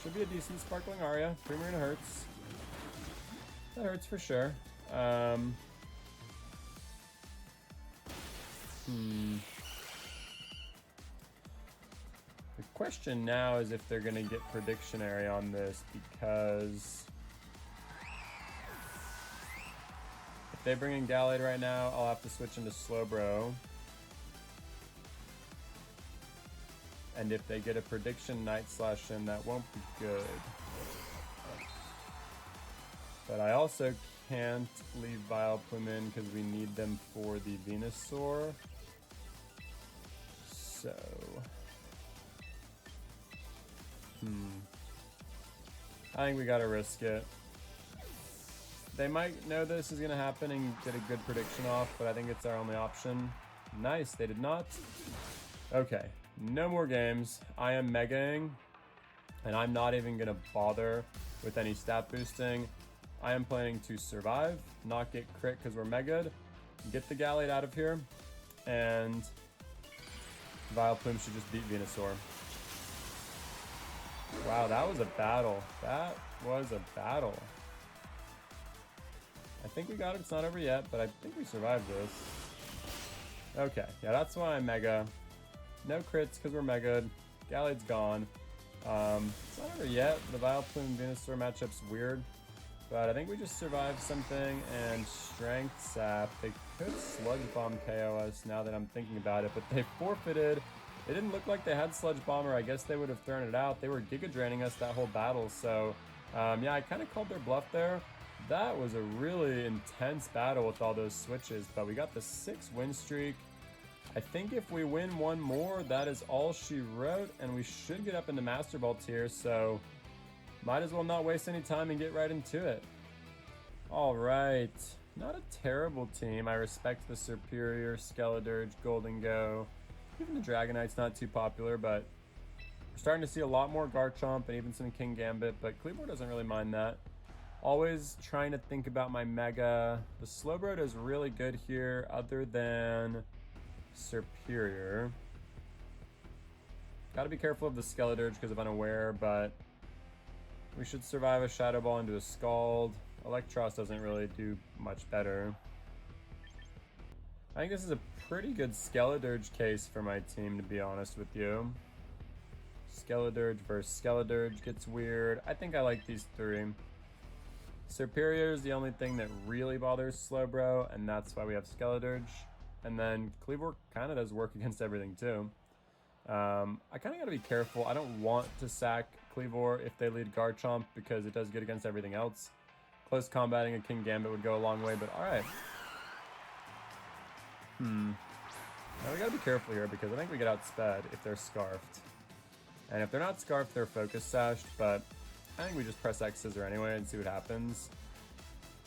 Should be a decent Sparkling Aria. Primarina hurts. That hurts for sure. The question now is if they're going to get Predictionary on this, because if they bring in Gallade right now, I'll have to switch into Slowbro. And if they get a Prediction Night Slash in, that won't be good. But I also can't leave Vileplume in because we need them for the Venusaur. So... I think we gotta risk it. They might know this is gonna happen and get a good prediction off, but I think it's our only option. Nice, they did not. Okay, no more games. I am Megaing, and I'm not even gonna bother with any stat boosting. I am planning to survive, not get crit because we're Mega'd, get the Gallade out of here, and Vileplume should just beat Venusaur. Wow, that was a battle. That was a battle. I think we got it. It's not over yet, but I think we survived this. Okay, yeah, that's why I'm Mega. No crits because we're Mega. Gallade's gone. It's not over yet. The Vileplume Venusaur matchup's weird, but I think we just survived something and Strength Sap. They could Sludge Bomb KO us now that I'm thinking about it, but they forfeited. It didn't look like they had Sludge Bomb, or I guess they would have thrown it out. They were Giga Draining us that whole battle, so yeah, I kind of called their bluff there. That was a really intense battle with all those switches, but we got the 6-win streak. I think if we win one more, that is all she wrote, and we should get up into Master Ball tier, so might as well not waste any time and get right into it. All right, not a terrible team. I respect the superior Skeledirge, Golden Go. Even the Dragonite's not too popular, but we're starting to see a lot more Garchomp and even some King Gambit, but Kleavor doesn't really mind that. Always trying to think about my Mega. The Slowbro does really good here, other than Superior. Gotta be careful of the Skeledirge because of Unaware, but we should survive a Shadow Ball into a Scald. Eelektross doesn't really do much better. I think this is a pretty good Skeledirge case for my team, to be honest with you. Skeledirge versus Skeledirge gets weird. I think I like these three. Superior is the only thing that really bothers Slowbro, and that's why we have Skeledirge. And then Kleavor kind of does work against everything too. I kind of got to be careful. I don't want to sack Kleavor if they lead Garchomp because it does good against everything else. Close combating a King Gambit would go a long way, but alright. Now we gotta be careful here because I think we get outsped if they're Scarfed. And if they're not Scarfed, they're Focus Sashed, but I think we just press X Scissor anyway and see what happens.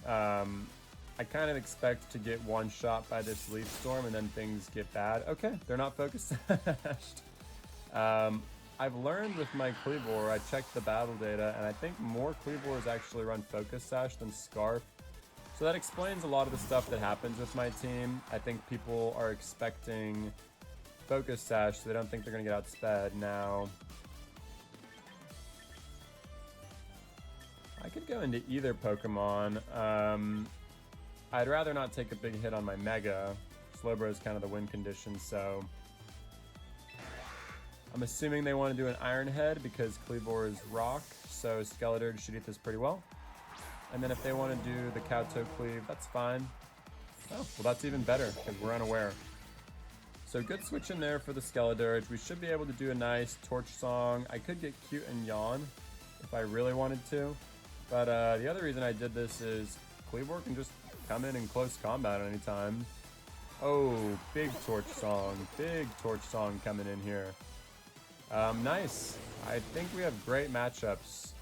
I kind of expect to get one shot by this Leaf Storm and then things get bad. Okay, they're not Focus Sashed. I've learned with my Kleavor, I checked the battle data, and I think more Kleavors actually run Focus Sash than Scarf. So that explains a lot of the stuff that happens with my team. I think people are expecting Focus Sash so they don't think they're going to get outsped. Now, I could go into either Pokemon. I'd rather not take a big hit on my Mega. Slowbro is kind of the win condition, so I'm assuming they want to do an Iron Head because Kleavor is Rock, so Skeledirge should eat this pretty well. And then if they want to do the Kowtow Cleave, that's fine. Oh, well that's even better because we're unaware. So good switch in there for the Skeledirge. We should be able to do a nice Torch Song. I could get cute and yawn if I really wanted to. But the other reason I did this is Kleavor can just come in close combat at any time. Oh, big Torch Song. Big Torch Song coming in here. Nice. I think we have great matchups.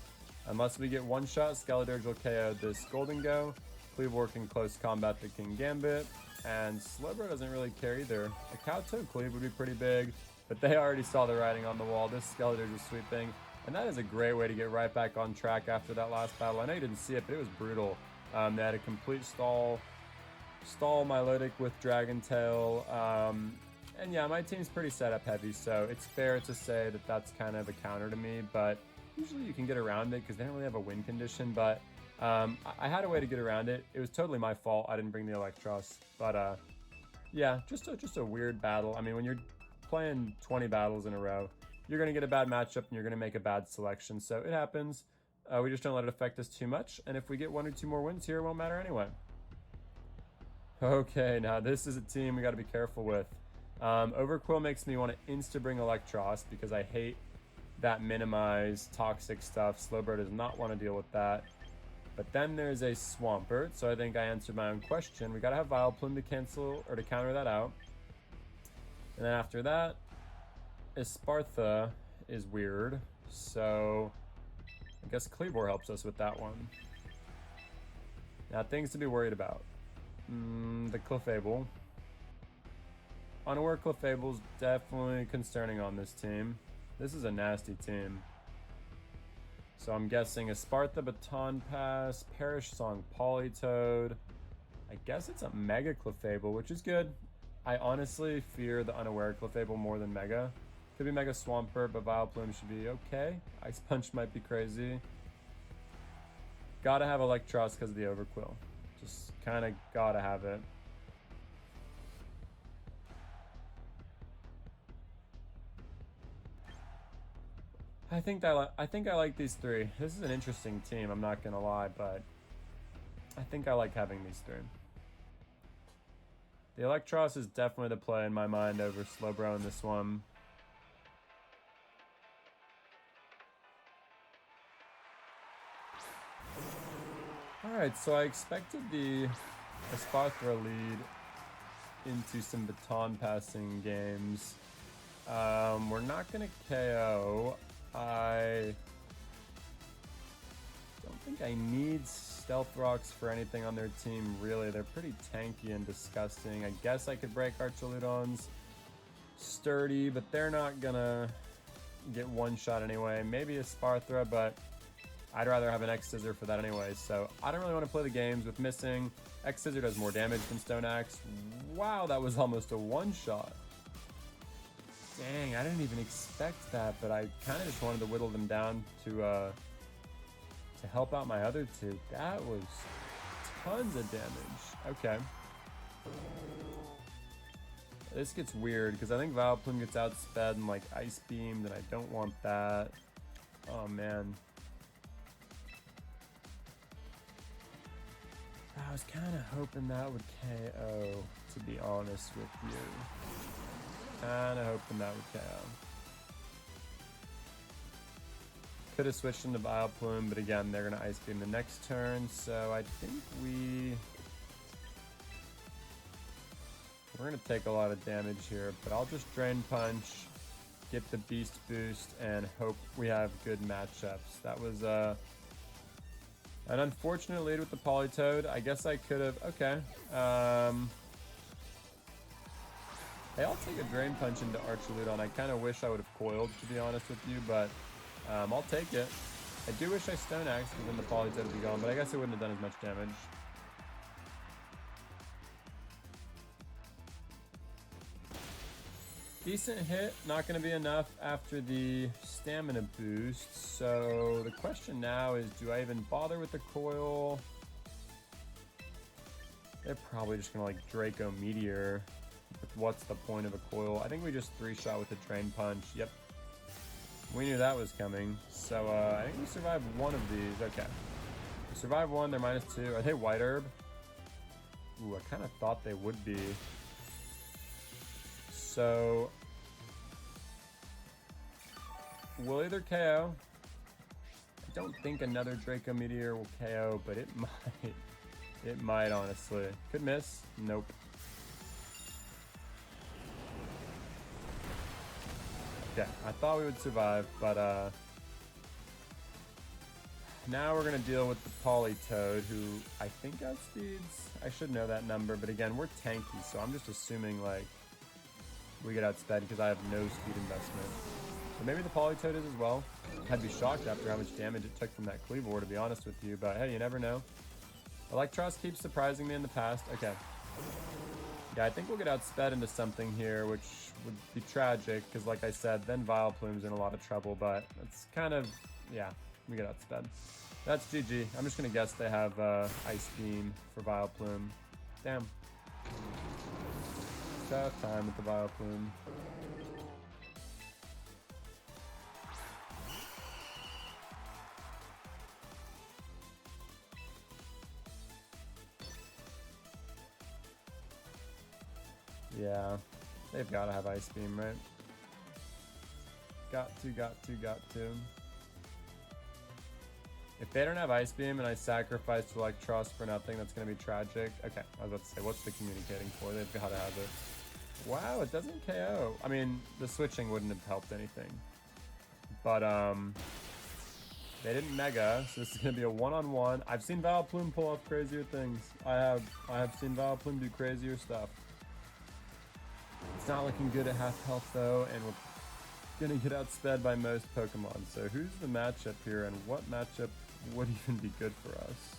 Unless we get one shot, Skeledirge will KO this Golden Go. Kleavor can close combat the King Gambit. And Slowbro doesn't really care either. A Kowtow Cleave would be pretty big, but they already saw the writing on the wall. This Skeledirge is sweeping. And that is a great way to get right back on track after that last battle. I know you didn't see it, but it was brutal. They had a complete stall Milotic with Dragon Tail. And yeah, my team's pretty setup heavy, so it's fair to say that that's kind of a counter to me, but usually you can get around it because they don't really have a win condition, but I had a way to get around it. It was totally my fault. I didn't bring the Eelektross, but yeah, just a weird battle. I mean, when you're playing 20 battles in a row, you're going to get a bad matchup and you're going to make a bad selection, so it happens. We just don't let it affect us too much, and if we get 1 or 2 more wins here, it won't matter anyway. Okay, now this is a team we got to be careful with. Overquill makes me want to insta-bring Eelektross because I hate that minimize toxic stuff. Slowbro does not want to deal with that. But then there's a Swampert, so I think I answered my own question. We got to have Vileplume to cancel or to counter that out. And then after that, Espartha is weird, so I guess Kleavor helps us with that one. Now, things to be worried about. The Clefable. Unaware Clefable's definitely concerning on this team. This is a nasty team. So I'm guessing Espartha, Baton Pass, Perish Song, Politoed. I guess it's a Mega Clefable, which is good. I honestly fear the Unaware Clefable more than Mega. Could be Mega Swampert, but Vileplume should be okay. Ice Punch might be crazy. Gotta have Eelektross because of the Overquill. Just kind of gotta have it. I think I like these three. This is an interesting team, I'm not gonna lie, but I think I like having these three. The Eelektross is definitely the play in my mind over Slowbro in this one. Alright, so I expected the Espartha lead into some baton passing games. We're not going to KO. I don't think I need Stealth Rocks for anything on their team, really. They're pretty tanky and disgusting. I guess I could break Archaludon's Sturdy, but they're not going to get one shot anyway. Maybe a Sparthra, but I'd rather have an X-Scissor for that anyway, so I don't really want to play the games with missing. X-Scissor does more damage than Stone Axe. Wow, that was almost a one-shot. Dang, I didn't even expect that, but I kind of just wanted to whittle them down to help out my other two. That was tons of damage. Okay. This gets weird, because I think Vileplume gets outsped and, like, Ice Beamed, and I don't want that. Oh, man. I was kind of hoping that would KO, to be honest with you. Kind of hoping that would KO. Could have switched into Vileplume, but again, they're going to Ice Beam the next turn, so I think we're going to take a lot of damage here, but I'll just Drain Punch, get the Beast Boost, and hope we have good matchups. That was an unfortunate lead with the Politoed. I guess I could have... Okay. Hey, I'll take a Drain Punch into Archaludon. I kind of wish I would have coiled, to be honest with you, but I'll take it. I do wish I Stone Axe, because then the Politoed would be gone, but I guess it wouldn't have done as much damage. Decent hit, not going to be enough after the stamina boost. So the question now is, do I even bother with the coil? They're probably just going to like Draco Meteor. What's the point of a coil? I think we just 3-shot with the Drain Punch. Yep. We knew that was coming. So I think we survived one of these. Okay. We survived one, they're -2. Are they White Herb? Ooh, I kind of thought they would be. So we'll either KO. I don't think another Draco Meteor will KO, but it might. It might, honestly. Could miss. Nope. Okay, I thought we would survive, but now we're gonna deal with the Politoed, who I think outspeeds. I should know that number, but again, we're tanky, so I'm just assuming like we get outsped because I have no speed investment. So maybe the Politoed is as well. I'd be shocked after how much damage it took from that Kleavor, to be honest with you, but hey, you never know. Eelektross keeps surprising me in the past. Okay. Yeah, I think we'll get outsped into something here, which would be tragic, because like I said, then Vileplume's in a lot of trouble, but it's kind of, yeah, we get outsped. That's GG. I'm just going to guess they have Ice Beam for Vileplume. Damn. Tough time with the Vileplume. Yeah, they've got to have Ice Beam, right? Got to. If they don't have Ice Beam and I sacrifice to Eelektross for nothing, that's going to be tragic. Okay, I was about to say, what's the communicating for? They've got to have it. Wow, it doesn't KO. I mean, the switching wouldn't have helped anything. But, they didn't Mega, so this is going to be a one-on-one. I've seen Vileplume pull off crazier things. I have seen Vileplume do crazier stuff. It's not looking good at half health though, and we're gonna get outsped by most Pokemon. So who's the matchup here, and what matchup would even be good for us?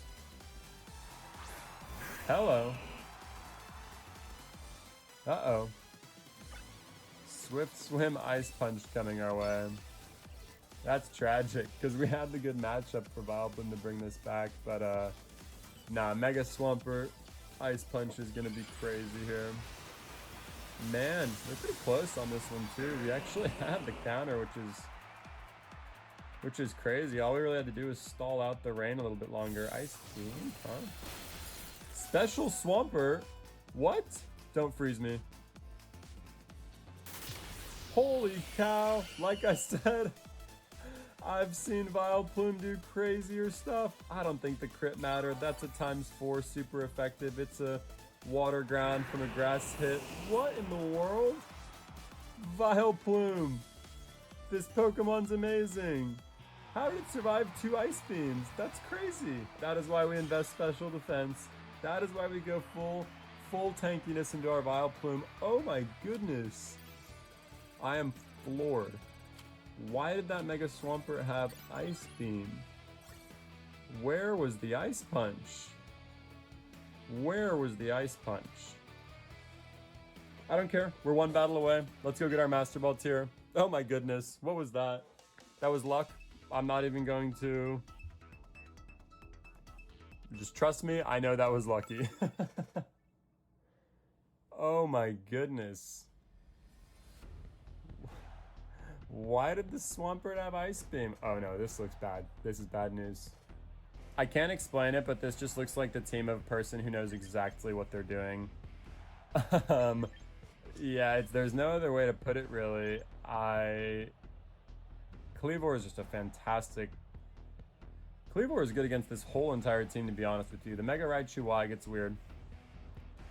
Hello. Uh-oh. Swift Swim Ice Punch coming our way. That's tragic, because we had the good matchup for Vileplume to bring this back, but nah, Mega Swampert Ice Punch is gonna be crazy here. Man, we're pretty close on this one too. We actually had the counter, which is crazy. All we really had to do was stall out the rain a little bit longer. Ice Beam, huh? Special Swampert? What? Don't freeze me. Holy cow! Like I said, I've seen Vileplume do crazier stuff. I don't think the crit mattered. That's a ×4 super effective. It's a Water Ground from a grass hit. What in the world? Vileplume. This Pokemon's amazing. How did it survive 2 Ice Beams? That's crazy. That is why we invest special defense. That is why we go full tankiness into our Vileplume. Oh my goodness. I am floored. Why did that Mega Swampert have Ice Beam? Where was the Ice Punch? Where was the Ice Punch? I don't care. We're one battle away. Let's go get our Master Ball tier. Oh my goodness. What was that? That was luck. I'm not even going to... Just trust me. I know that was lucky. Oh my goodness. Why did the Swampert have Ice Beam? Oh no, this looks bad. This is bad news. I can't explain it, but this just looks like the team of a person who knows exactly what they're doing. Yeah, there's no other way to put it, really. Kleavor is just a fantastic... Kleavor is good against this whole entire team, to be honest with you. The Mega Raichu Y gets weird.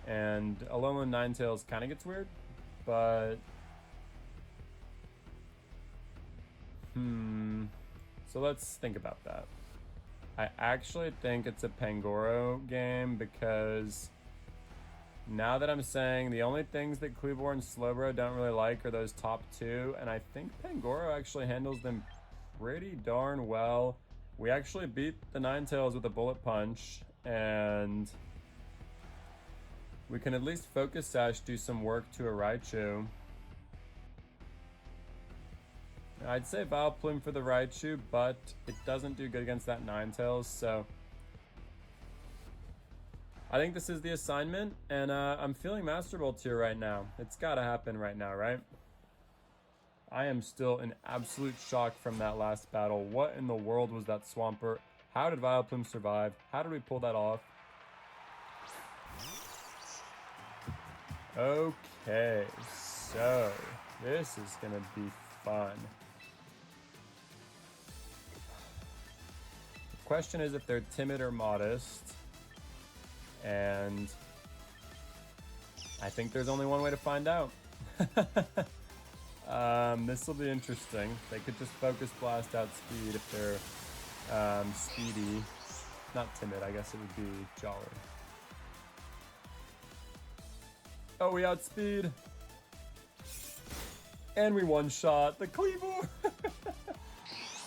And Alolan Ninetales kind of gets weird, but... So let's think about that. I actually think it's a Pangoro game because now that I'm saying the only things that Kleavor and Slowbro don't really like are those top 2, and I think Pangoro actually handles them pretty darn well. We actually beat the Ninetales with a Bullet Punch, and we can at least Focus Sash do some work to a Raichu. I'd say Vileplume for the Raichu, but it doesn't do good against that Ninetales, so I think this is the assignment, and I'm feeling Master Ball Tier right now. It's gotta happen right now, right? I am still in absolute shock from that last battle. What in the world was that Swampert? How did Vileplume survive? How did we pull that off? Okay, so this is gonna be fun. The question is if they're timid or modest. And I think there's only one way to find out. This will be interesting. They could just focus blast out speed if they're speedy. Not timid, I guess it would be jolly. Oh, we outspeed. And we one-shot the Kleavor.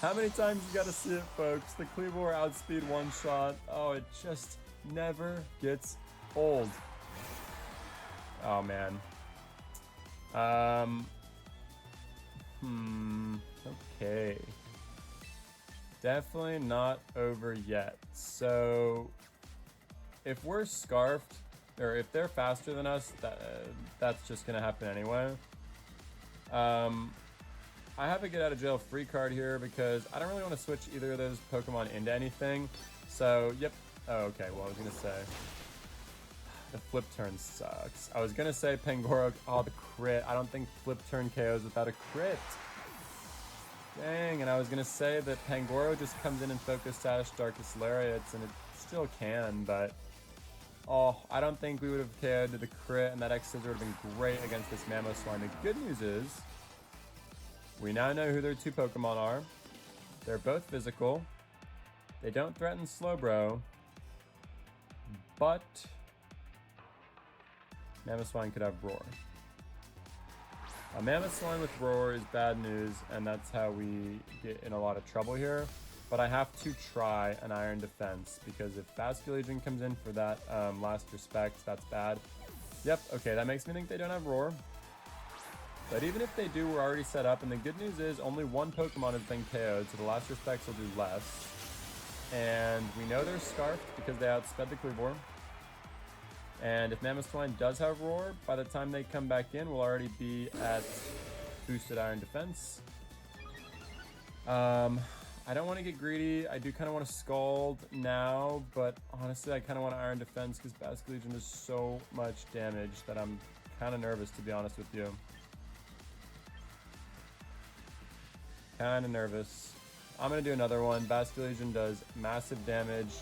How many times you gotta see it, folks? The Kleavor outspeed one-shot. Oh, it just never gets old. Oh man. Okay. Definitely not over yet. So if we're scarfed, or if they're faster than us, that's just gonna happen anyway. I have a get out of jail free card here because I don't really want to switch either of those Pokemon into anything. So, yep. Oh, okay, well, I was going to say the flip turn sucks. I was going to say Pangoro. Oh, the crit. I don't think flip turn KOs without a crit. Dang, and I was going to say that Pangoro just comes in and Focus Sash Darkest Lariats, and it still can, but oh, I don't think we would have KO'd to the crit, and that X-Scissor would have been great against this Mamoswine. The good news is we now know who their two Pokemon are. They're both physical. They don't threaten Slowbro, but Mamoswine could have Roar. A Mamoswine with Roar is bad news, and that's how we get in a lot of trouble here. But I have to try an Iron Defense, because if Basculegion comes in for that last respect, that's bad. Yep, okay, that makes me think they don't have Roar. But even if they do, we're already set up, and the good news is only one Pokemon has been KO'd, so the last respects will do less. And we know they're scarfed because they outsped the Kleavor. And if Mamoswine does have Roar, by the time they come back in, we'll already be at boosted Iron Defense. I don't want to get greedy. I do kind of want to Scald now, but honestly, I kind of want to Iron Defense because Basculegion does so much damage that I'm kind of nervous, to be honest with you. Kind of nervous. I'm going to do another one. Basculegion does massive damage.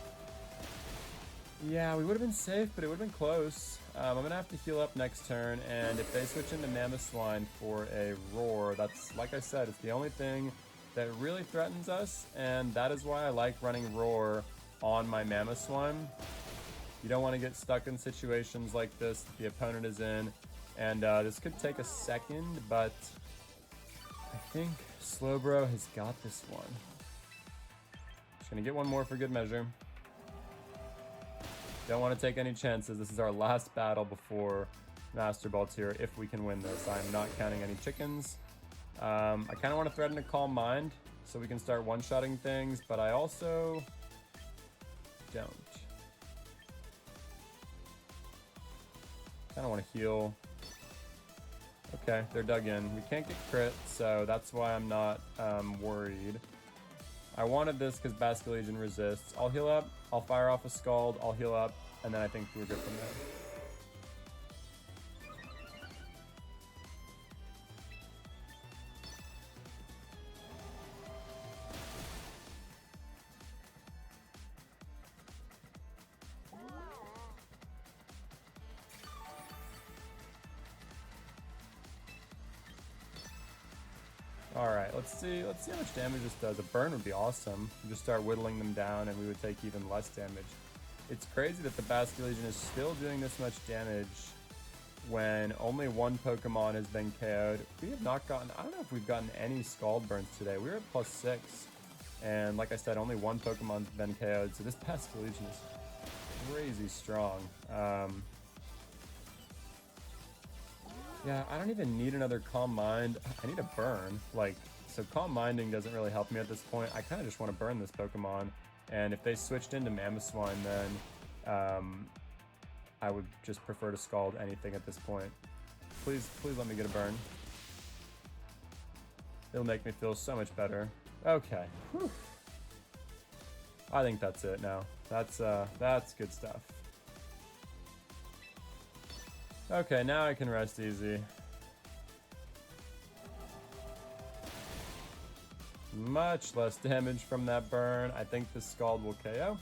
Yeah, we would have been safe, but it would have been close. I'm going to have to heal up next turn, and if they switch into Mamoswine for a Roar, that's, like I said, it's the only thing that really threatens us, and that is why I like running Roar on my Mamoswine. You don't want to get stuck in situations like this that the opponent is in, and this could take a second, but I think Slowbro has got this one. Just gonna get one more for good measure. Don't want to take any chances. This is our last battle before Master Ball Tier if we can win this. I'm not counting any chickens. I kind of want to threaten a Calm Mind so we can start one-shotting things, but I also don't. Kind of want to heal. Okay, they're dug in. We can't get crit, so that's why I'm not worried. I wanted this because Basculegion resists. I'll heal up, I'll fire off a Scald, I'll heal up, and then I think we're good from there. Alright, let's see how much damage this does. A burn would be awesome. You just start whittling them down and we would take even less damage. It's crazy that the Basculegion is still doing this much damage when only one Pokemon has been KO'd. We have not gotten, I don't know if we've gotten any Scald burns today. We're at +6. And like I said, only one Pokemon's been KO'd, so this Basculegion is crazy strong. Yeah, I don't even need another Calm Mind. I need a burn, like, So Calm Minding doesn't really help me at this point. I kind of just want to burn this Pokemon. And if they switched into Mamoswine, then I would just prefer to Scald anything at this point. Please let me get a burn. It'll make me feel so much better. Okay. Whew. I think that's it now. That's good stuff. Okay, now I can rest easy. Much less damage from that burn. I think the Scald will KO.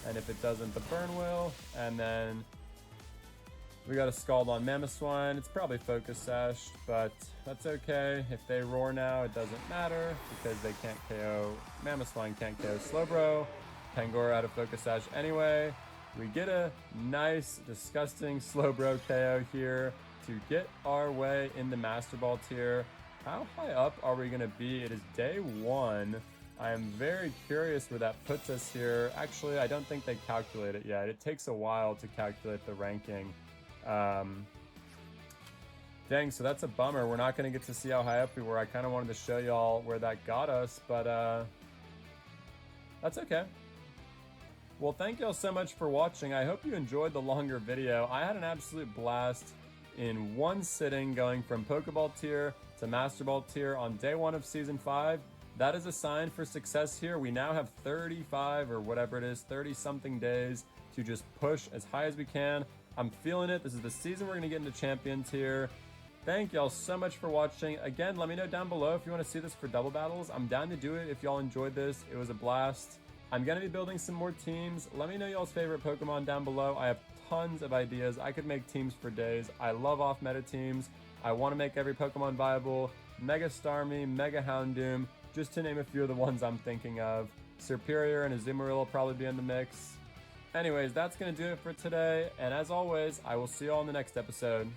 And if it doesn't, the burn will. And then we got a Scald on Mamoswine. It's probably Focus Sash, but that's okay. If they roar now, it doesn't matter because they can't KO. Mamoswine can't KO Slowbro. Pangoro out of Focus Sash anyway. We get a nice, disgusting Slowbro KO here to get our way in the Master Ball tier. How high up are we going to be? It is day 1. I am very curious where that puts us here. Actually, I don't think they calculate it yet. It takes a while to calculate the ranking. Dang, so that's a bummer. We're not going to get to see how high up we were. I kind of wanted to show y'all where that got us, but that's okay. Well, thank y'all so much for watching. I hope you enjoyed the longer video. I had an absolute blast in one sitting going from PokeBall tier to Master Ball tier on day 1 of Season 5. That is a sign for success here. We now have 35 or whatever it is, 30-something days to just push as high as we can. I'm feeling it. This is the season we're going to get into Champion tier. Thank y'all so much for watching. Again, let me know down below if you want to see this for double battles. I'm down to do it if y'all enjoyed this. It was a blast. I'm going to be building some more teams. Let me know y'all's favorite Pokemon down below. I have tons of ideas. I could make teams for days. I love off-meta teams. I want to make every Pokemon viable. Mega Starmie, Mega Houndoom, just to name a few of the ones I'm thinking of. Serperior and Azumarill will probably be in the mix. Anyways, that's going to do it for today. And as always, I will see you all in the next episode.